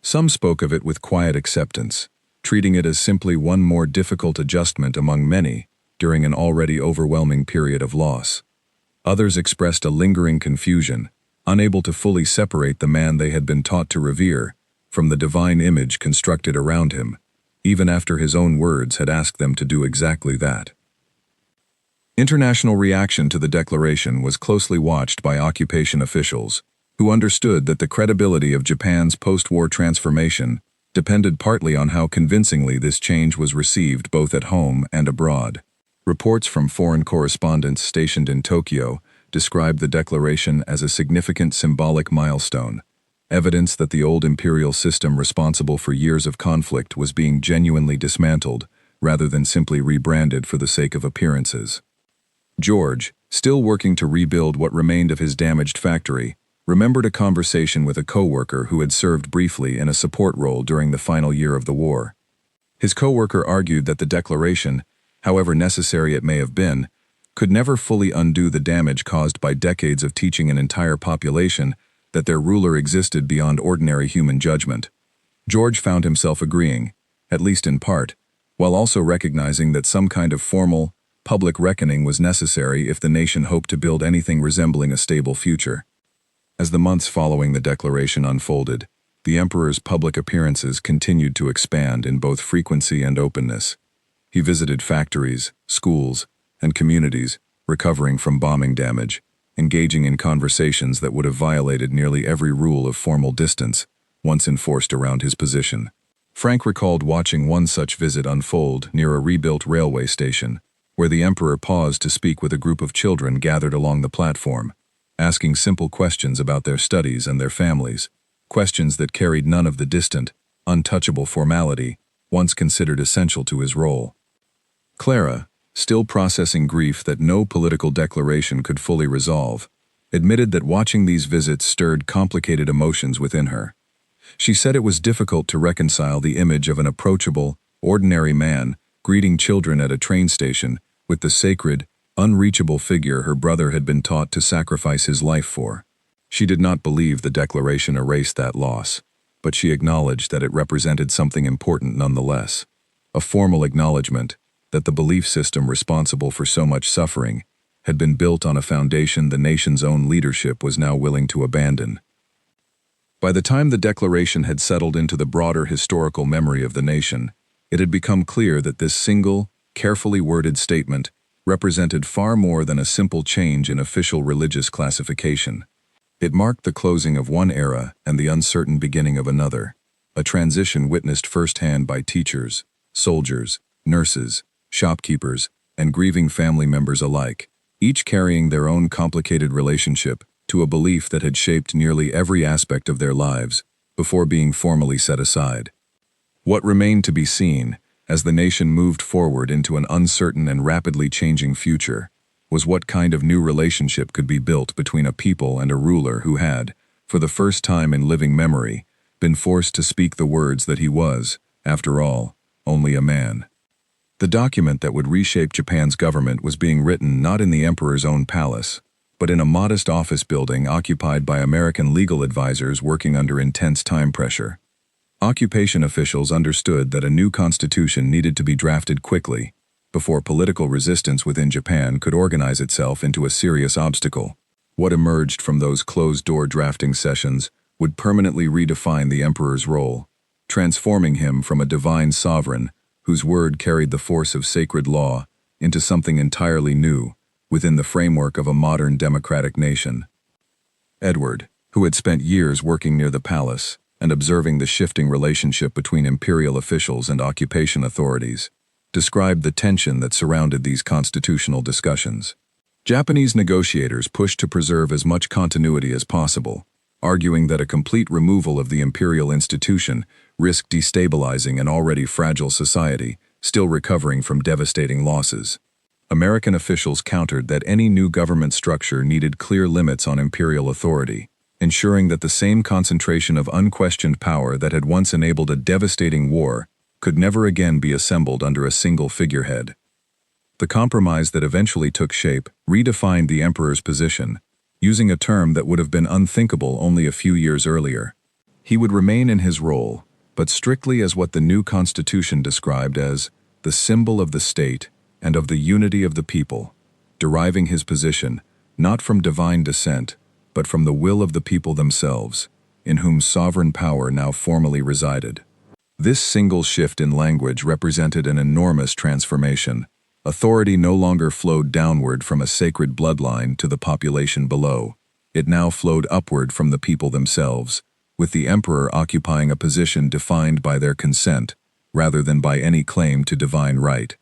Some spoke of it with quiet acceptance, treating it as simply one more difficult adjustment among many during an already overwhelming period of loss. Others expressed a lingering confusion, unable to fully separate the man they had been taught to revere from the divine image constructed around him, even after his own words had asked them to do exactly that. International reaction to the declaration was closely watched by occupation officials, who understood that the credibility of Japan's post-war transformation depended partly on how convincingly this change was received both at home and abroad. Reports from foreign correspondents stationed in Tokyo described the declaration as a significant symbolic milestone, evidence that the old imperial system responsible for years of conflict was being genuinely dismantled rather than simply rebranded for the sake of appearances. George, still working to rebuild what remained of his damaged factory, remembered a conversation with a coworker who had served briefly in a support role during the final year of the war. His coworker argued that the declaration, however necessary it may have been, could never fully undo the damage caused by decades of teaching an entire population that their ruler existed beyond ordinary human judgment. George found himself agreeing, at least in part, while also recognizing that some kind of formal, public reckoning was necessary if the nation hoped to build anything resembling a stable future. As the months following the declaration unfolded, the emperor's public appearances continued to expand in both frequency and openness. He visited factories, schools, and communities, recovering from bombing damage, engaging in conversations that would have violated nearly every rule of formal distance once enforced around his position. Frank recalled watching one such visit unfold near a rebuilt railway station, where the emperor paused to speak with a group of children gathered along the platform, asking simple questions about their studies and their families, questions that carried none of the distant, untouchable formality once considered essential to his role. Clara, still processing grief that no political declaration could fully resolve, admitted that watching these visits stirred complicated emotions within her. She said it was difficult to reconcile the image of an approachable, ordinary man greeting children at a train station with the sacred, unreachable figure her brother had been taught to sacrifice his life for. She did not believe the declaration erased that loss, but she acknowledged that it represented something important nonetheless, a formal acknowledgement that the belief system responsible for so much suffering had been built on a foundation the nation's own leadership was now willing to abandon. By the time the declaration had settled into the broader historical memory of the nation, it had become clear that this single, carefully worded statement represented far more than a simple change in official religious classification. It marked the closing of one era and the uncertain beginning of another, a transition witnessed firsthand by teachers, soldiers, nurses, shopkeepers, and grieving family members alike, each carrying their own complicated relationship to a belief that had shaped nearly every aspect of their lives before being formally set aside. What remained to be seen, as the nation moved forward into an uncertain and rapidly changing future, was what kind of new relationship could be built between a people and a ruler who had, for the first time in living memory, been forced to speak the words that he was, after all, only a man. The document that would reshape Japan's government was being written not in the emperor's own palace, but in a modest office building occupied by American legal advisors working under intense time pressure. Occupation officials understood that a new constitution needed to be drafted quickly, before political resistance within Japan could organize itself into a serious obstacle. What emerged from those closed-door drafting sessions would permanently redefine the emperor's role, transforming him from a divine sovereign whose word carried the force of sacred law into something entirely new within the framework of a modern democratic nation. Edward, who had spent years working near the palace and observing the shifting relationship between imperial officials and occupation authorities, described the tension that surrounded these constitutional discussions. Japanese negotiators pushed to preserve as much continuity as possible, arguing that a complete removal of the imperial institution risked destabilizing an already fragile society still recovering from devastating losses. American officials countered that any new government structure needed clear limits on imperial authority, ensuring that the same concentration of unquestioned power that had once enabled a devastating war could never again be assembled under a single figurehead. The compromise that eventually took shape redefined the emperor's position, using a term that would have been unthinkable only a few years earlier. He would remain in his role, but strictly as what the new constitution described as the symbol of the state and of the unity of the people, deriving his position not from divine descent, but from the will of the people themselves, in whom sovereign power now formally resided. This single shift in language represented an enormous transformation. Authority no longer flowed downward from a sacred bloodline to the population below. It now flowed upward from the people themselves, with the emperor occupying a position defined by their consent, rather than by any claim to divine right.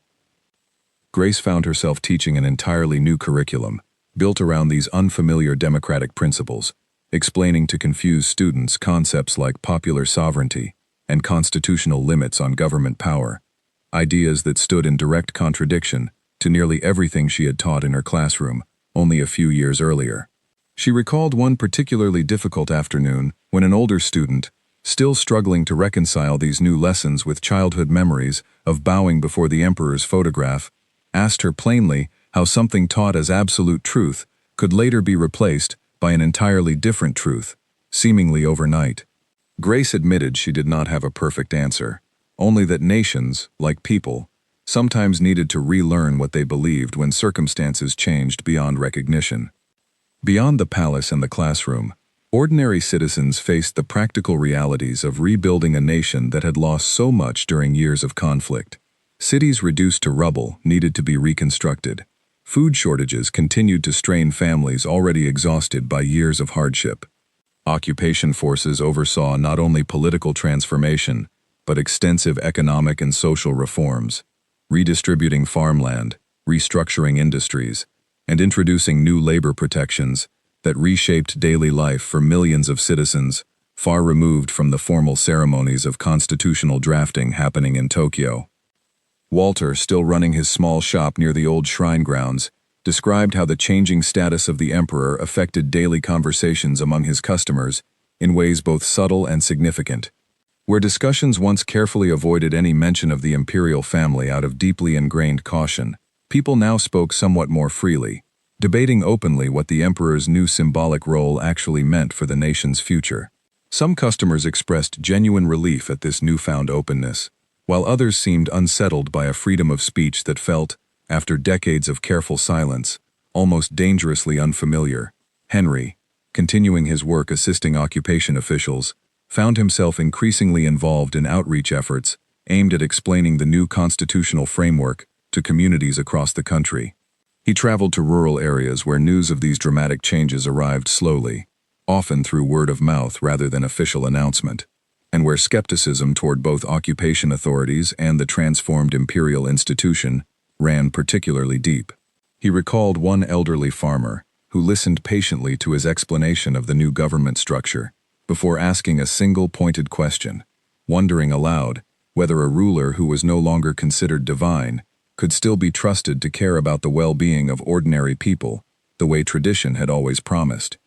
Grace found herself teaching an entirely new curriculum, built around these unfamiliar democratic principles, explaining to confused students concepts like popular sovereignty and constitutional limits on government power, ideas that stood in direct contradiction to nearly everything she had taught in her classroom only a few years earlier. She recalled one particularly difficult afternoon when an older student, still struggling to reconcile these new lessons with childhood memories of bowing before the emperor's photograph, asked her plainly how something taught as absolute truth could later be replaced by an entirely different truth, seemingly overnight. Grace admitted she did not have a perfect answer, only that nations, like people, sometimes needed to relearn what they believed when circumstances changed beyond recognition. Beyond the palace and the classroom, ordinary citizens faced the practical realities of rebuilding a nation that had lost so much during years of conflict. Cities reduced to rubble needed to be reconstructed. Food shortages continued to strain families already exhausted by years of hardship. Occupation forces oversaw not only political transformation, but extensive economic and social reforms, redistributing farmland, restructuring industries, and introducing new labor protections that reshaped daily life for millions of citizens, far removed from the formal ceremonies of constitutional drafting happening in Tokyo. Walter, still running his small shop near the old shrine grounds, described how the changing status of the emperor affected daily conversations among his customers in ways both subtle and significant. Where discussions once carefully avoided any mention of the imperial family out of deeply ingrained caution, people now spoke somewhat more freely, debating openly what the emperor's new symbolic role actually meant for the nation's future. Some customers expressed genuine relief at this newfound openness, while others seemed unsettled by a freedom of speech that felt, after decades of careful silence, almost dangerously unfamiliar. Henry, continuing his work assisting occupation officials, found himself increasingly involved in outreach efforts aimed at explaining the new constitutional framework to communities across the country. He traveled to rural areas where news of these dramatic changes arrived slowly, often through word of mouth rather than official announcement, and where skepticism toward both occupation authorities and the transformed imperial institution ran particularly deep. He recalled one elderly farmer who listened patiently to his explanation of the new government structure before asking a single pointed question, wondering aloud whether a ruler who was no longer considered divine could still be trusted to care about the well-being of ordinary people the way tradition had always promised.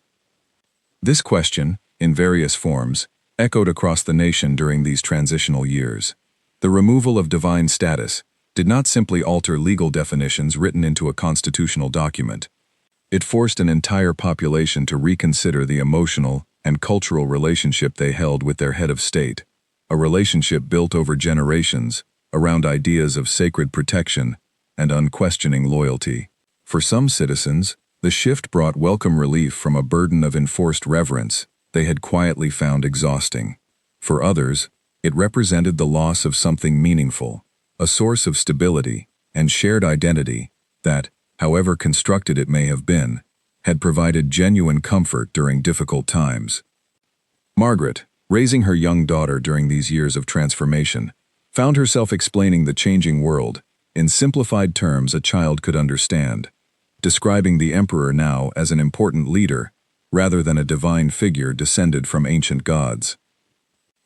This question, in various forms, echoed across the nation during these transitional years. The removal of divine status did not simply alter legal definitions written into a constitutional document. It forced an entire population to reconsider the emotional and cultural relationship they held with their head of state, a relationship built over generations around ideas of sacred protection and unquestioning loyalty. For some citizens, the shift brought welcome relief from a burden of enforced reverence they had quietly found exhausting. For others, it represented the loss of something meaningful, a source of stability and shared identity that, however constructed it may have been, had provided genuine comfort during difficult times. Margaret, raising her young daughter during these years of transformation, found herself explaining the changing world in simplified terms a child could understand, describing the emperor now as an important leader rather than a divine figure descended from ancient gods.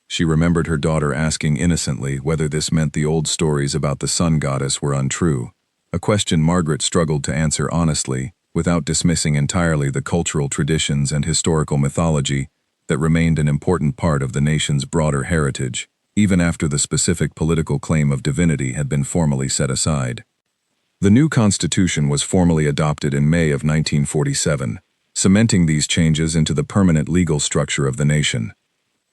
She remembered her daughter asking innocently whether this meant the old stories about the sun goddess were untrue, a question Margaret struggled to answer honestly without dismissing entirely the cultural traditions and historical mythology that remained an important part of the nation's broader heritage, even after the specific political claim of divinity had been formally set aside. The new constitution was formally adopted in May of 1947, cementing these changes into the permanent legal structure of the nation.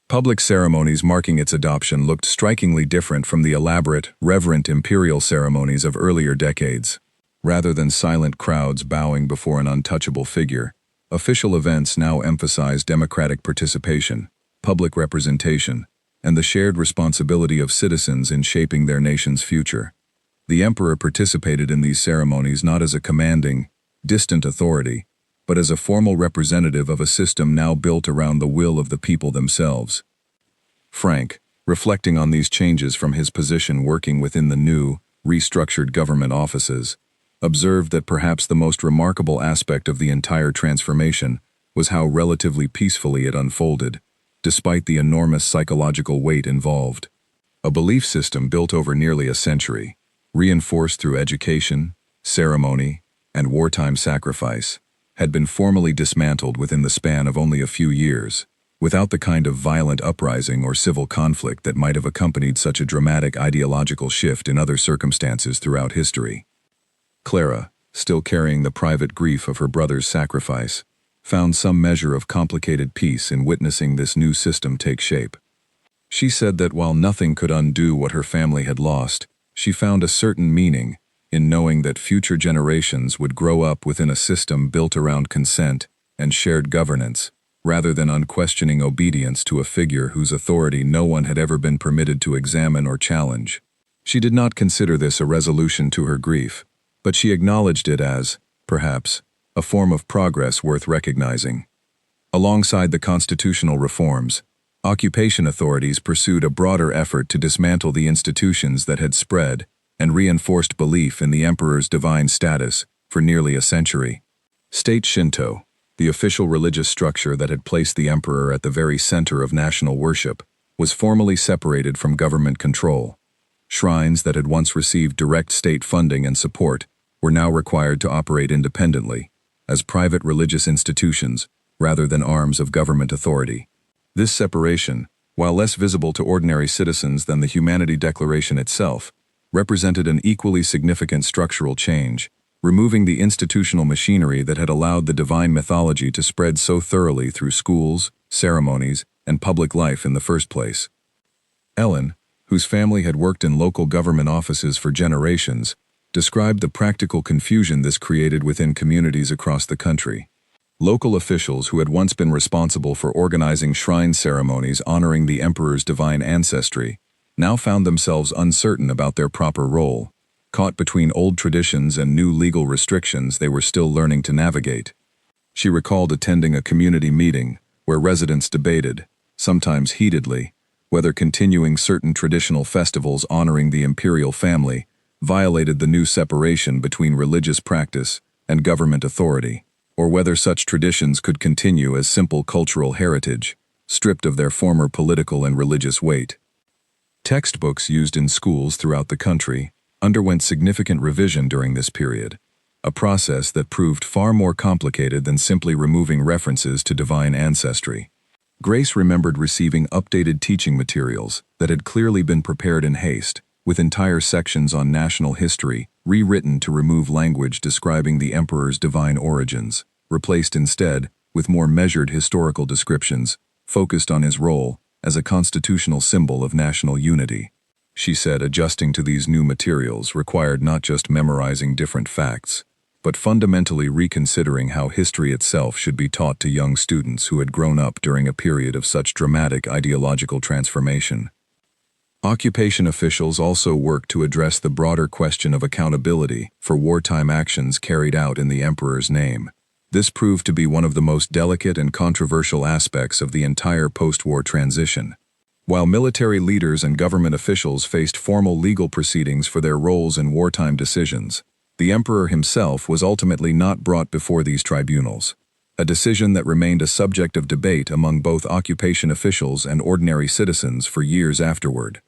Public ceremonies marking its adoption looked strikingly different from the elaborate, reverent imperial ceremonies of earlier decades. Rather than silent crowds bowing before an untouchable figure, official events now emphasized democratic participation, public representation, and the shared responsibility of citizens in shaping their nation's future. The emperor participated in these ceremonies not as a commanding, distant authority, but as a formal representative of a system now built around the will of the people themselves. Frank, reflecting on these changes from his position working within the new, restructured government offices, observed that perhaps the most remarkable aspect of the entire transformation was how relatively peacefully it unfolded, despite the enormous psychological weight involved. A belief system built over nearly a century, reinforced through education, ceremony, and wartime sacrifice, had been formally dismantled within the span of only a few years, without the kind of violent uprising or civil conflict that might have accompanied such a dramatic ideological shift in other circumstances throughout history. Clara, still carrying the private grief of her brother's sacrifice, found some measure of complicated peace in witnessing this new system take shape. She said that while nothing could undo what her family had lost, she found a certain meaning in knowing that future generations would grow up within a system built around consent and shared governance, rather than unquestioning obedience to a figure whose authority no one had ever been permitted to examine or challenge. She did not consider this a resolution to her grief, but she acknowledged it as, perhaps, a form of progress worth recognizing. Alongside the constitutional reforms, occupation authorities pursued a broader effort to dismantle the institutions that had spread and reinforced belief in the emperor's divine status for nearly a century. State Shinto, the official religious structure that had placed the emperor at the very center of national worship, was formally separated from government control. Shrines that had once received direct state funding and support were now required to operate independently, as private religious institutions, rather than arms of government authority. This separation, while less visible to ordinary citizens than the Humanity Declaration itself, represented an equally significant structural change, removing the institutional machinery that had allowed the divine mythology to spread so thoroughly through schools, ceremonies, and public life in the first place. Ellen, whose family had worked in local government offices for generations, described the practical confusion this created within communities across the country. Local officials who had once been responsible for organizing shrine ceremonies honoring the emperor's divine ancestry now found themselves uncertain about their proper role, caught between old traditions and new legal restrictions they were still learning to navigate. She recalled attending a community meeting where residents debated, sometimes heatedly, whether continuing certain traditional festivals honoring the imperial family violated the new separation between religious practice and government authority, or whether such traditions could continue as simple cultural heritage, stripped of their former political and religious weight. Textbooks used in schools throughout the country underwent significant revision during this period, a process that proved far more complicated than simply removing references to divine ancestry. Grace remembered receiving updated teaching materials that had clearly been prepared in haste, with entire sections on national history rewritten to remove language describing the emperor's divine origins, replaced instead with more measured historical descriptions focused on his role as a constitutional symbol of national unity. She said adjusting to these new materials required not just memorizing different facts, but fundamentally reconsidering how history itself should be taught to young students who had grown up during a period of such dramatic ideological transformation. Occupation officials also worked to address the broader question of accountability for wartime actions carried out in the emperor's name. This proved to be one of the most delicate and controversial aspects of the entire post-war transition. While military leaders and government officials faced formal legal proceedings for their roles in wartime decisions, the emperor himself was ultimately not brought before these tribunals, a decision that remained a subject of debate among both occupation officials and ordinary citizens for years afterward.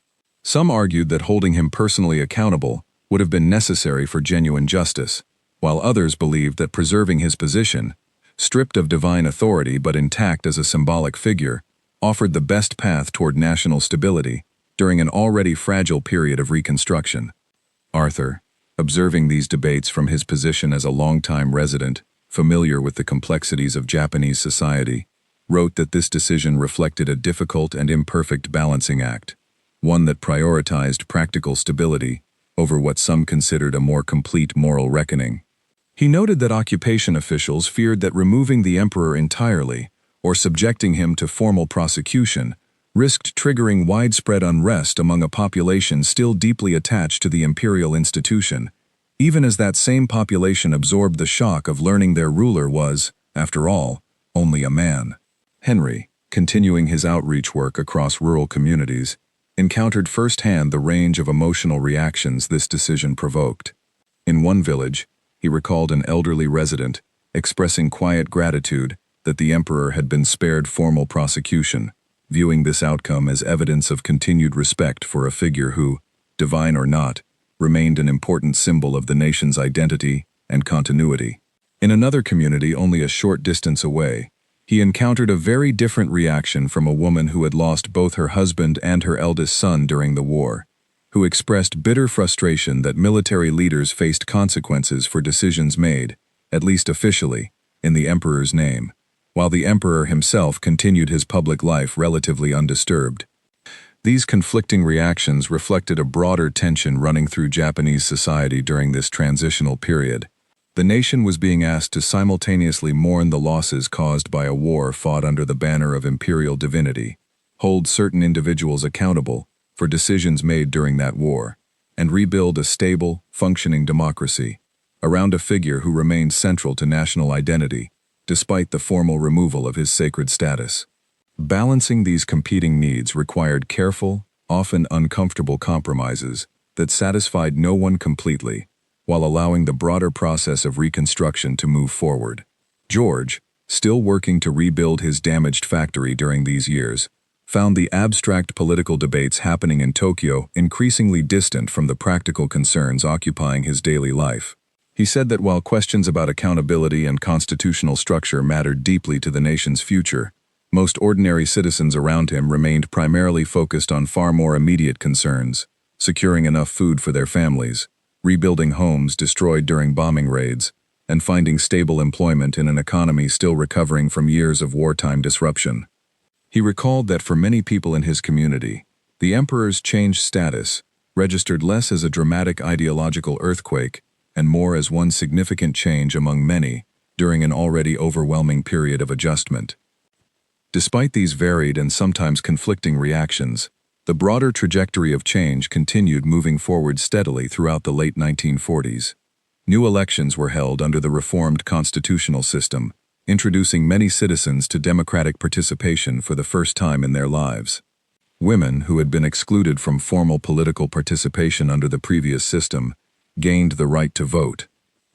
Some argued that holding him personally accountable would have been necessary for genuine justice, while others believed that preserving his position, stripped of divine authority but intact as a symbolic figure, offered the best path toward national stability during an already fragile period of reconstruction. Arthur, observing these debates from his position as a longtime resident, familiar with the complexities of Japanese society, wrote that this decision reflected a difficult and imperfect balancing act, one that prioritized practical stability over what some considered a more complete moral reckoning. He noted that occupation officials feared that removing the emperor entirely or subjecting him to formal prosecution, risked triggering widespread unrest among a population still deeply attached to the imperial institution, even as that same population absorbed the shock of learning their ruler was, after all, only a man. Henry, continuing his outreach work across rural communities, encountered firsthand the range of emotional reactions this decision provoked. In one village, he recalled an elderly resident expressing quiet gratitude that the emperor had been spared formal prosecution, viewing this outcome as evidence of continued respect for a figure who, divine or not, remained an important symbol of the nation's identity and continuity. In another community only a short distance away, he encountered a very different reaction from a woman who had lost both her husband and her eldest son during the war, who expressed bitter frustration that military leaders faced consequences for decisions made, at least officially, in the emperor's name, while the emperor himself continued his public life relatively undisturbed. These conflicting reactions reflected a broader tension running through Japanese society during this transitional period. The nation was being asked to simultaneously mourn the losses caused by a war fought under the banner of imperial divinity, hold certain individuals accountable for decisions made during that war, and rebuild a stable, functioning democracy around a figure who remained central to national identity, despite the formal removal of his sacred status. Balancing these competing needs required careful, often uncomfortable compromises that satisfied no one completely, while allowing the broader process of reconstruction to move forward. George, still working to rebuild his damaged factory during these years, found the abstract political debates happening in Tokyo increasingly distant from the practical concerns occupying his daily life. He said that while questions about accountability and constitutional structure mattered deeply to the nation's future, most ordinary citizens around him remained primarily focused on far more immediate concerns: securing enough food for their families, rebuilding homes destroyed during bombing raids, and finding stable employment in an economy still recovering from years of wartime disruption. He recalled that for many people in his community, the emperor's changed status registered less as a dramatic ideological earthquake and more as one significant change among many during an already overwhelming period of adjustment. Despite these varied and sometimes conflicting reactions, the broader trajectory of change continued moving forward steadily throughout the late 1940s. New elections were held under the reformed constitutional system, introducing many citizens to democratic participation for the first time in their lives. Women, who had been excluded from formal political participation under the previous system, gained the right to vote,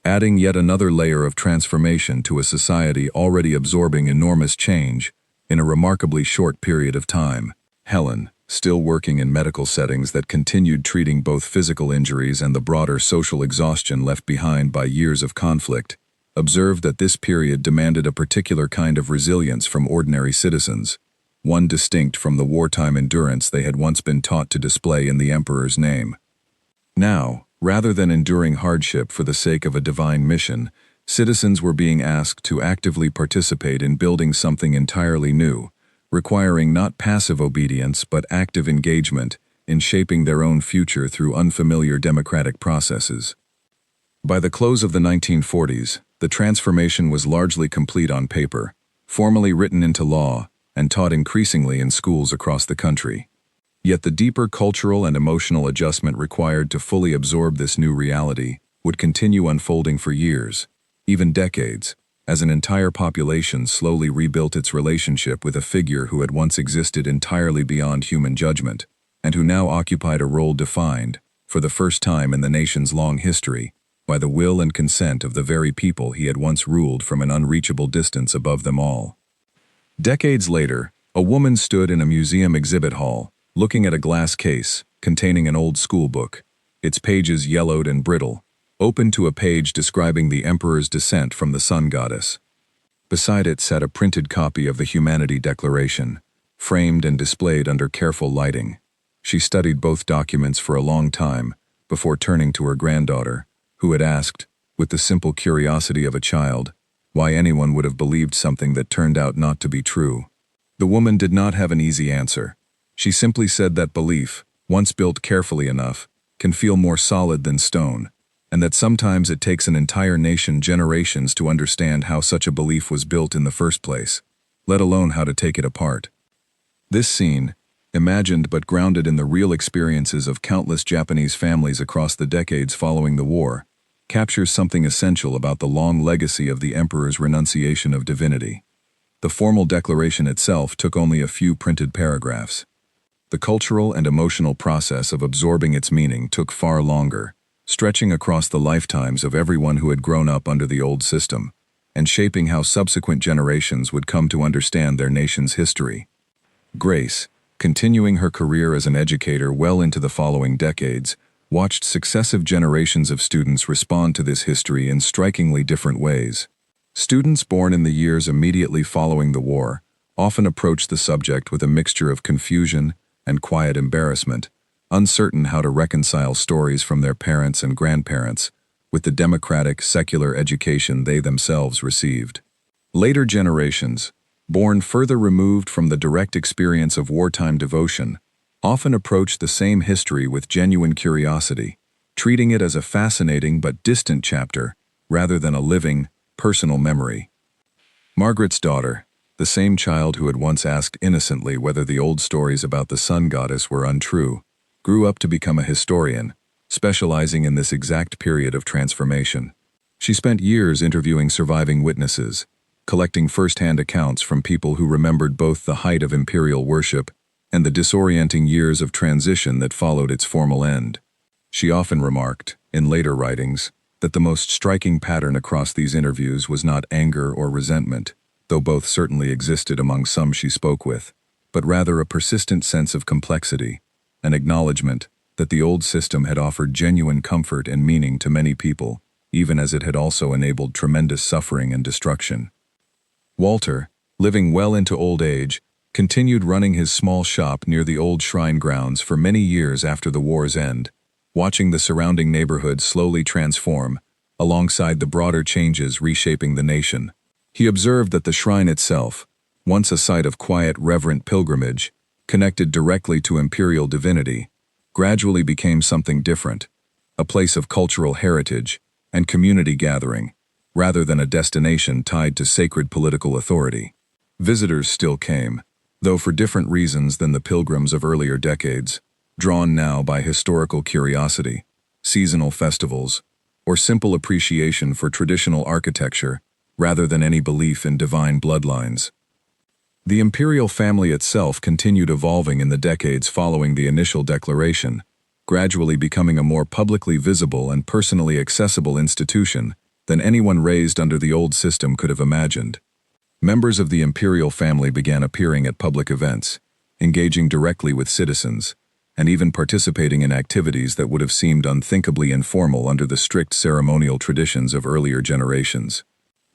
adding yet another layer of transformation to a society already absorbing enormous change in a remarkably short period of time. Helen, still working in medical settings that continued treating both physical injuries and the broader social exhaustion left behind by years of conflict, observed that this period demanded a particular kind of resilience from ordinary citizens, one distinct from the wartime endurance they had once been taught to display in the emperor's name. Now, rather than enduring hardship for the sake of a divine mission, citizens were being asked to actively participate in building something entirely new, requiring not passive obedience but active engagement in shaping their own future through unfamiliar democratic processes. By the close of the 1940s, the transformation was largely complete on paper, formally written into law, and taught increasingly in schools across the country. Yet the deeper cultural and emotional adjustment required to fully absorb this new reality would continue unfolding for years, even decades, as an entire population slowly rebuilt its relationship with a figure who had once existed entirely beyond human judgment, and who now occupied a role defined, for the first time in the nation's long history, by the will and consent of the very people he had once ruled from an unreachable distance above them all. Decades later, a woman stood in a museum exhibit hall, looking at a glass case containing an old school book, its pages yellowed and brittle, open to a page describing the emperor's descent from the sun goddess. Beside it sat a printed copy of the Humanity Declaration, framed and displayed under careful lighting. She studied both documents for a long time before turning to her granddaughter, who had asked, with the simple curiosity of a child, why anyone would have believed something that turned out not to be true. The woman did not have an easy answer. She simply said that belief, once built carefully enough, can feel more solid than stone, and that sometimes it takes an entire nation generations to understand how such a belief was built in the first place. let alone how to take it apart. This scene, imagined but grounded in the real experiences of countless Japanese families across the decades following the war, captures something essential about the long legacy of the emperor's renunciation of divinity. The formal declaration itself took only a few printed paragraphs. The cultural and emotional process of absorbing its meaning took far longer, stretching across the lifetimes of everyone who had grown up under the old system, and shaping how subsequent generations would come to understand their nation's history. Grace, continuing her career as an educator well into the following decades, watched successive generations of students respond to this history in strikingly different ways. Students born in the years immediately following the war often approached the subject with a mixture of confusion and quiet embarrassment, uncertain how to reconcile stories from their parents and grandparents with the democratic, secular education they themselves received. Later generations, born further removed from the direct experience of wartime devotion, often approached the same history with genuine curiosity, treating it as a fascinating but distant chapter rather than a living, personal memory. Margaret's daughter, the same child who had once asked innocently whether the old stories about the sun goddess were untrue, grew up to become a historian, specializing in this exact period of transformation. She spent years interviewing surviving witnesses, collecting first-hand accounts from people who remembered both the height of imperial worship and the disorienting years of transition that followed its formal end. She often remarked, in later writings, that the most striking pattern across these interviews was not anger or resentment, though both certainly existed among some she spoke with, but rather a persistent sense of complexity, an acknowledgement that the old system had offered genuine comfort and meaning to many people, even as it had also enabled tremendous suffering and destruction. Walter, living well into old age, continued running his small shop near the old shrine grounds for many years after the war's end, watching the surrounding neighborhood slowly transform, alongside the broader changes reshaping the nation. He observed that the shrine itself, once a site of quiet, reverent pilgrimage, connected directly to imperial divinity, gradually became something different, a place of cultural heritage and community gathering, rather than a destination tied to sacred political authority. Visitors still came, though for different reasons than the pilgrims of earlier decades, drawn now by historical curiosity, seasonal festivals, or simple appreciation for traditional architecture, rather than any belief in divine bloodlines. The imperial family itself continued evolving in the decades following the initial declaration, gradually becoming a more publicly visible and personally accessible institution than anyone raised under the old system could have imagined. Members of the imperial family began appearing at public events, engaging directly with citizens, and even participating in activities that would have seemed unthinkably informal under the strict ceremonial traditions of earlier generations.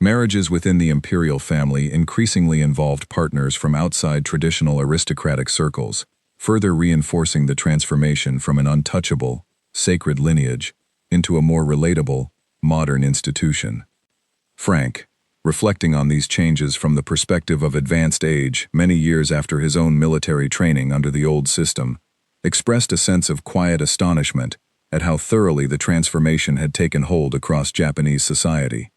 Marriages within the imperial family increasingly involved partners from outside traditional aristocratic circles, further reinforcing the transformation from an untouchable, sacred lineage into a more relatable, modern institution. Frank, reflecting on these changes from the perspective of advanced age many years after his own military training under the old system, expressed a sense of quiet astonishment at how thoroughly the transformation had taken hold across Japanese society.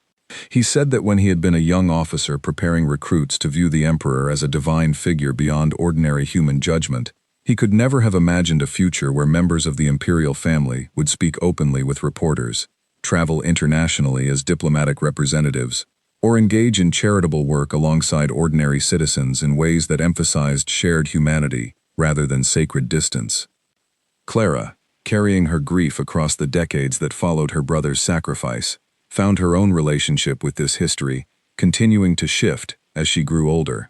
He said that when he had been a young officer preparing recruits to view the emperor as a divine figure beyond ordinary human judgment, he could never have imagined a future where members of the imperial family would speak openly with reporters, travel internationally as diplomatic representatives, or engage in charitable work alongside ordinary citizens in ways that emphasized shared humanity rather than sacred distance. Clara, carrying her grief across the decades that followed her brother's sacrifice, found her own relationship with this history continuing to shift as she grew older.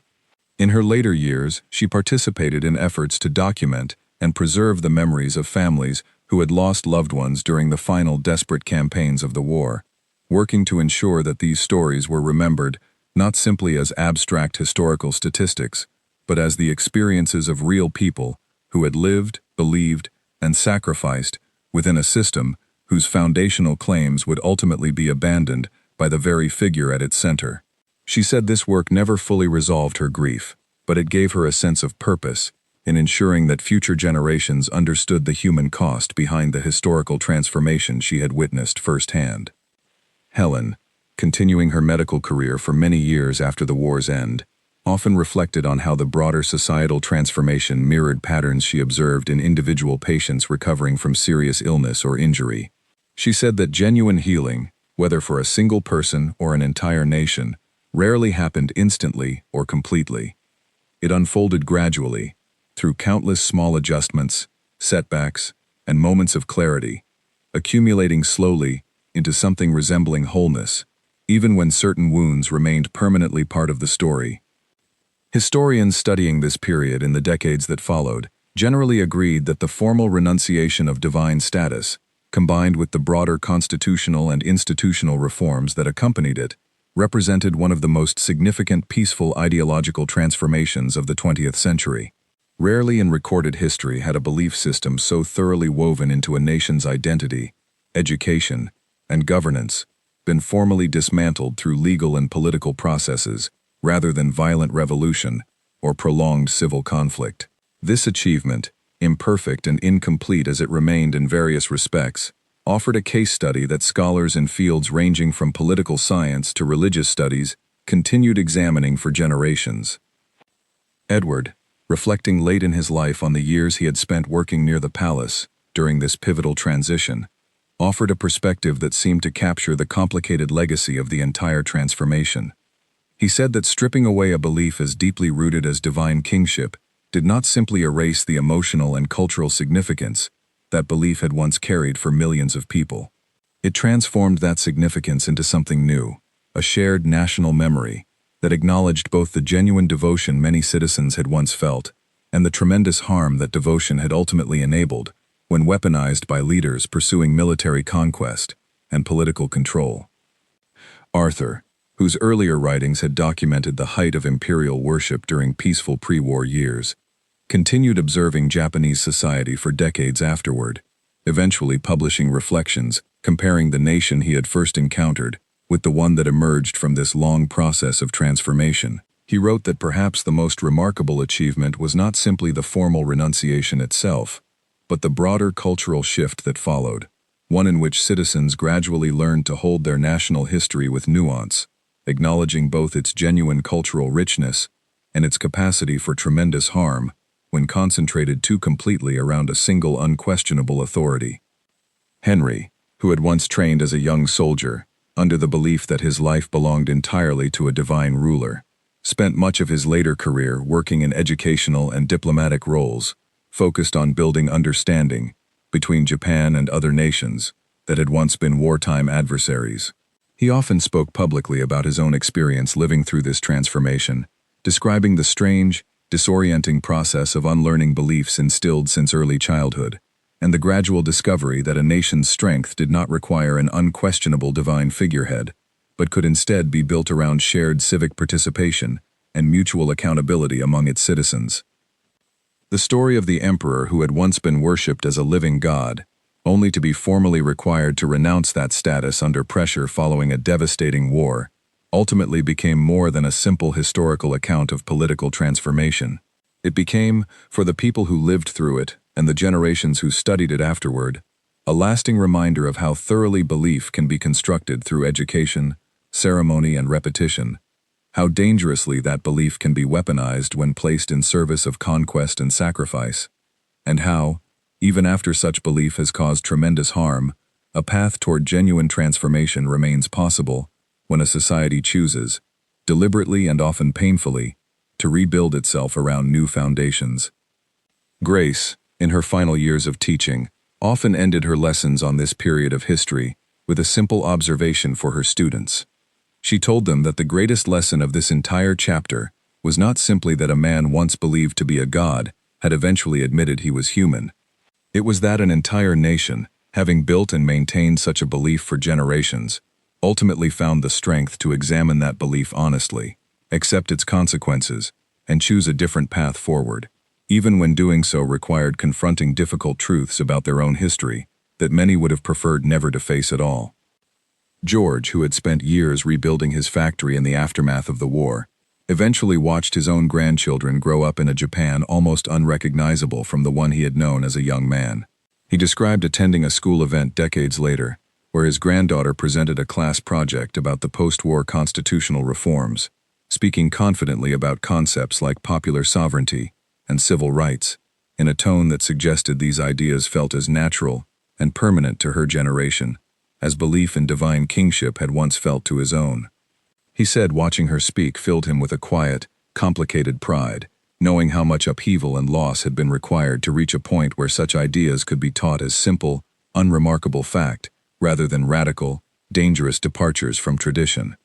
In her later years, she participated in efforts to document and preserve the memories of families who had lost loved ones during the final desperate campaigns of the war, working to ensure that these stories were remembered not simply as abstract historical statistics, but as the experiences of real people who had lived, believed, and sacrificed within a system whose foundational claims would ultimately be abandoned by the very figure at its center. She said this work never fully resolved her grief, but it gave her a sense of purpose in ensuring that future generations understood the human cost behind the historical transformation she had witnessed firsthand. Helen, continuing her medical career for many years after the war's end, often reflected on how the broader societal transformation mirrored patterns she observed in individual patients recovering from serious illness or injury. She said that genuine healing, whether for a single person or an entire nation, rarely happened instantly or completely. It unfolded gradually, through countless small adjustments, setbacks, and moments of clarity, accumulating slowly into something resembling wholeness, even when certain wounds remained permanently part of the story. Historians studying this period in the decades that followed generally agreed that the formal renunciation of divine status, combined with the broader constitutional and institutional reforms that accompanied it, represented one of the most significant peaceful ideological transformations of the 20th century. Rarely in recorded history had a belief system so thoroughly woven into a nation's identity, education, and governance been formally dismantled through legal and political processes rather than violent revolution or prolonged civil conflict. This achievement, imperfect and incomplete as it remained in various respects, offered a case study that scholars in fields ranging from political science to religious studies continued examining for generations. Edward, reflecting late in his life on the years he had spent working near the palace during this pivotal transition, offered a perspective that seemed to capture the complicated legacy of the entire transformation. He said that stripping away a belief as deeply rooted as divine kingship did not simply erase the emotional and cultural significance that belief had once carried for millions of people. It transformed that significance into something new, a shared national memory that acknowledged both the genuine devotion many citizens had once felt and the tremendous harm that devotion had ultimately enabled when weaponized by leaders pursuing military conquest and political control. Arthur, whose earlier writings had documented the height of imperial worship during peaceful pre-war years, continued observing Japanese society for decades afterward, eventually publishing reflections comparing the nation he had first encountered with the one that emerged from this long process of transformation. He wrote that perhaps the most remarkable achievement was not simply the formal renunciation itself, but the broader cultural shift that followed, one in which citizens gradually learned to hold their national history with nuance, acknowledging both its genuine cultural richness and its capacity for tremendous harm when concentrated too completely around a single unquestionable authority. Henry, who had once trained as a young soldier, under the belief that his life belonged entirely to a divine ruler, spent much of his later career working in educational and diplomatic roles, focused on building understanding between Japan and other nations that had once been wartime adversaries. He often spoke publicly about his own experience living through this transformation, describing the strange, disorienting process of unlearning beliefs instilled since early childhood, and the gradual discovery that a nation's strength did not require an unquestionable divine figurehead, but could instead be built around shared civic participation and mutual accountability among its citizens. The story of the emperor who had once been worshipped as a living god, only to be formally required to renounce that status under pressure following a devastating war, ultimately became more than a simple historical account of political transformation. It became, for the people who lived through it and the generations who studied it afterward, a lasting reminder of how thoroughly belief can be constructed through education, ceremony, and repetition, how dangerously that belief can be weaponized when placed in service of conquest and sacrifice, and how, even after such belief has caused tremendous harm, a path toward genuine transformation remains possible when a society chooses, deliberately and often painfully, to rebuild itself around new foundations. Grace, in her final years of teaching, often ended her lessons on this period of history with a simple observation for her students. She told them that the greatest lesson of this entire chapter was not simply that a man once believed to be a god had eventually admitted he was human. It was that an entire nation, having built and maintained such a belief for generations, ultimately found the strength to examine that belief honestly, accept its consequences, and choose a different path forward, even when doing so required confronting difficult truths about their own history that many would have preferred never to face at all. George, who had spent years rebuilding his factory in the aftermath of the war, eventually watched his own grandchildren grow up in a Japan almost unrecognizable from the one he had known as a young man. He described attending a school event decades later, where his granddaughter presented a class project about the post-war constitutional reforms, speaking confidently about concepts like popular sovereignty and civil rights, in a tone that suggested these ideas felt as natural and permanent to her generation, as belief in divine kingship had once felt to his own. He said watching her speak filled him with a quiet, complicated pride, knowing how much upheaval and loss had been required to reach a point where such ideas could be taught as simple, unremarkable fact, rather than radical, dangerous departures from tradition.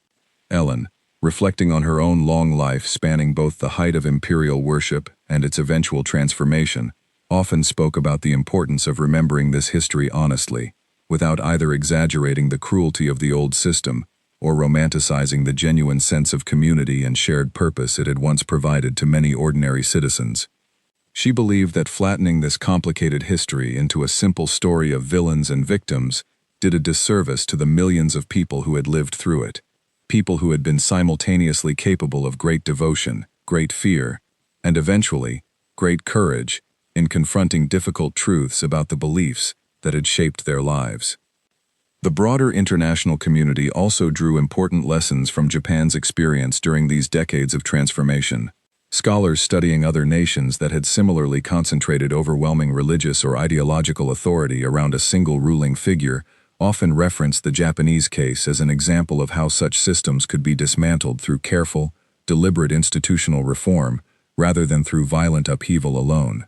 Ellen, reflecting on her own long life spanning both the height of imperial worship and its eventual transformation, often spoke about the importance of remembering this history honestly, without either exaggerating the cruelty of the old system or romanticizing the genuine sense of community and shared purpose it had once provided to many ordinary citizens. She believed that flattening this complicated history into a simple story of villains and victims did a disservice to the millions of people who had lived through it, people who had been simultaneously capable of great devotion, great fear, and eventually, great courage in confronting difficult truths about the beliefs that had shaped their lives. The broader international community also drew important lessons from Japan's experience during these decades of transformation. Scholars studying other nations that had similarly concentrated overwhelming religious or ideological authority around a single ruling figure often reference the Japanese case as an example of how such systems could be dismantled through careful, deliberate institutional reform rather than through violent upheaval alone.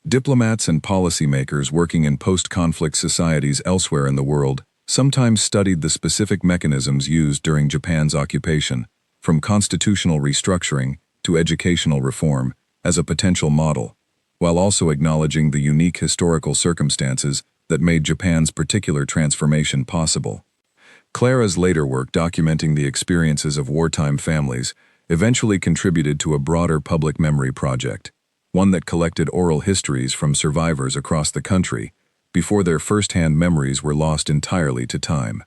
Diplomats and policymakers working in post-conflict societies elsewhere in the world sometimes studied the specific mechanisms used during Japan's occupation, from constitutional restructuring to educational reform, as a potential model, while also acknowledging the unique historical circumstances that made Japan's particular transformation possible. Clara's later work documenting the experiences of wartime families eventually contributed to a broader public memory project, one that collected oral histories from survivors across the country before their first-hand memories were lost entirely to time.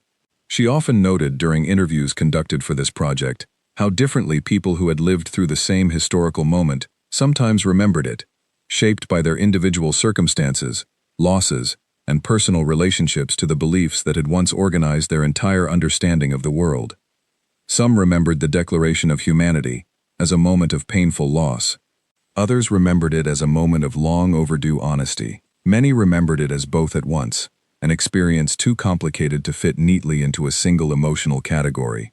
She often noted during interviews conducted for this project how differently people who had lived through the same historical moment sometimes remembered it, shaped by their individual circumstances, losses, and personal relationships to the beliefs that had once organized their entire understanding of the world. Some remembered the Declaration of Humanity as a moment of painful loss. Others remembered it as a moment of long overdue honesty. Many remembered it as both at once, an experience too complicated to fit neatly into a single emotional category.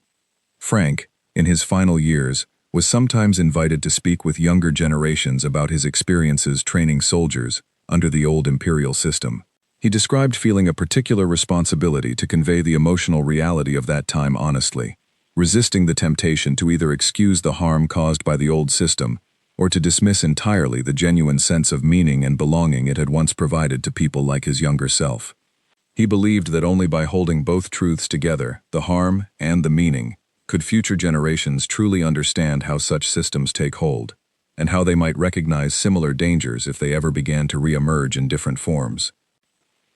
Frank, in his final years, was sometimes invited to speak with younger generations about his experiences training soldiers under the old imperial system. He described feeling a particular responsibility to convey the emotional reality of that time honestly, resisting the temptation to either excuse the harm caused by the old system or to dismiss entirely the genuine sense of meaning and belonging it had once provided to people like his younger self. He believed that only by holding both truths together, the harm and the meaning, could future generations truly understand how such systems take hold, and how they might recognize similar dangers if they ever began to re-emerge in different forms.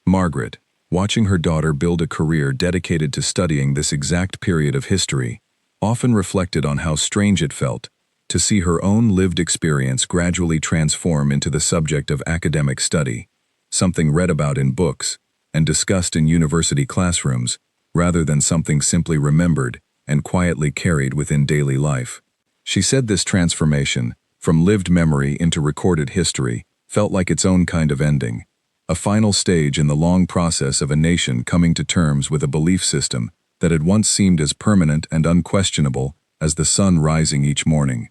Margaret, watching her daughter build a career dedicated to studying this exact period of history, often reflected on how strange it felt to see her own lived experience gradually transform into the subject of academic study, something read about in books and discussed in university classrooms, rather than something simply remembered and quietly carried within daily life. She said this transformation, from lived memory into recorded history, felt like its own kind of ending, a final stage in the long process of a nation coming to terms with a belief system that had once seemed as permanent and unquestionable as the sun rising each morning.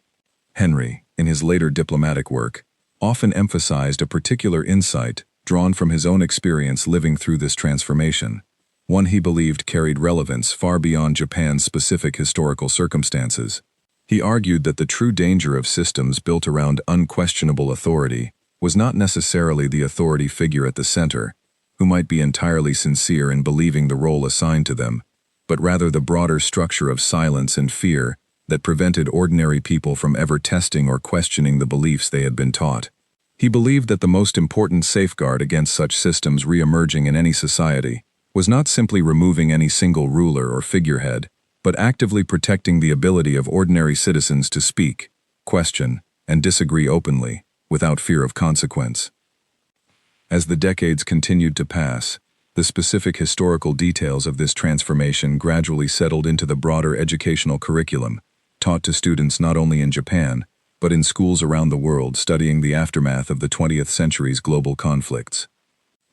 Henry, in his later diplomatic work, often emphasized a particular insight drawn from his own experience living through this transformation, one he believed carried relevance far beyond Japan's specific historical circumstances. He argued that the true danger of systems built around unquestionable authority was not necessarily the authority figure at the center, who might be entirely sincere in believing the role assigned to them, but rather the broader structure of silence and fear that prevented ordinary people from ever testing or questioning the beliefs they had been taught. He believed that the most important safeguard against such systems re-emerging in any society was not simply removing any single ruler or figurehead, but actively protecting the ability of ordinary citizens to speak, question, and disagree openly, without fear of consequence. As the decades continued to pass, the specific historical details of this transformation gradually settled into the broader educational curriculum, taught to students not only in Japan, but in schools around the world studying the aftermath of the 20th century's global conflicts.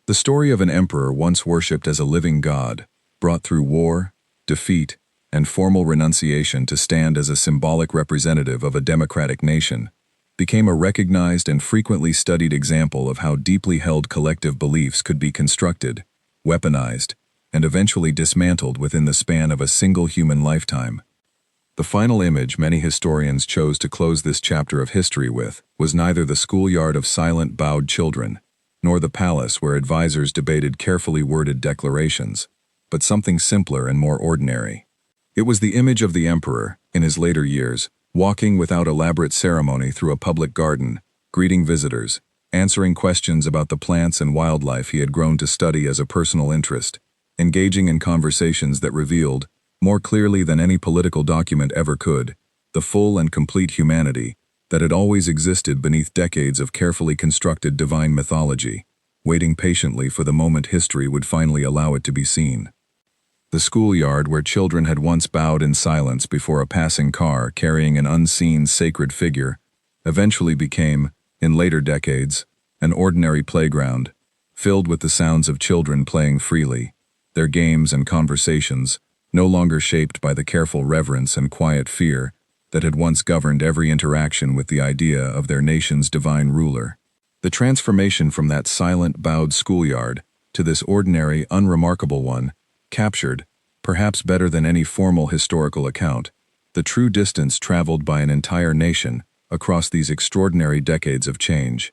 The story of an emperor once worshipped as a living god, brought through war, defeat, and formal renunciation to stand as a symbolic representative of a democratic nation, became a recognized and frequently studied example of how deeply held collective beliefs could be constructed, weaponized, and eventually dismantled within the span of a single human lifetime. The final image many historians chose to close this chapter of history with was neither the schoolyard of silent bowed children, nor the palace where advisors debated carefully worded declarations, but something simpler and more ordinary. It was the image of the emperor, in his later years, walking without elaborate ceremony through a public garden, greeting visitors, answering questions about the plants and wildlife he had grown to study as a personal interest, engaging in conversations that revealed, more clearly than any political document ever could, the full and complete humanity that had always existed beneath decades of carefully constructed divine mythology, waiting patiently for the moment history would finally allow it to be seen. The schoolyard where children had once bowed in silence before a passing car carrying an unseen sacred figure eventually became, in later decades, an ordinary playground, filled with the sounds of children playing freely, their games and conversations no longer shaped by the careful reverence and quiet fear that had once governed every interaction with the idea of their nation's divine ruler. The transformation from that silent, bowed schoolyard to this ordinary, unremarkable one captured, perhaps better than any formal historical account, the true distance traveled by an entire nation across these extraordinary decades of change.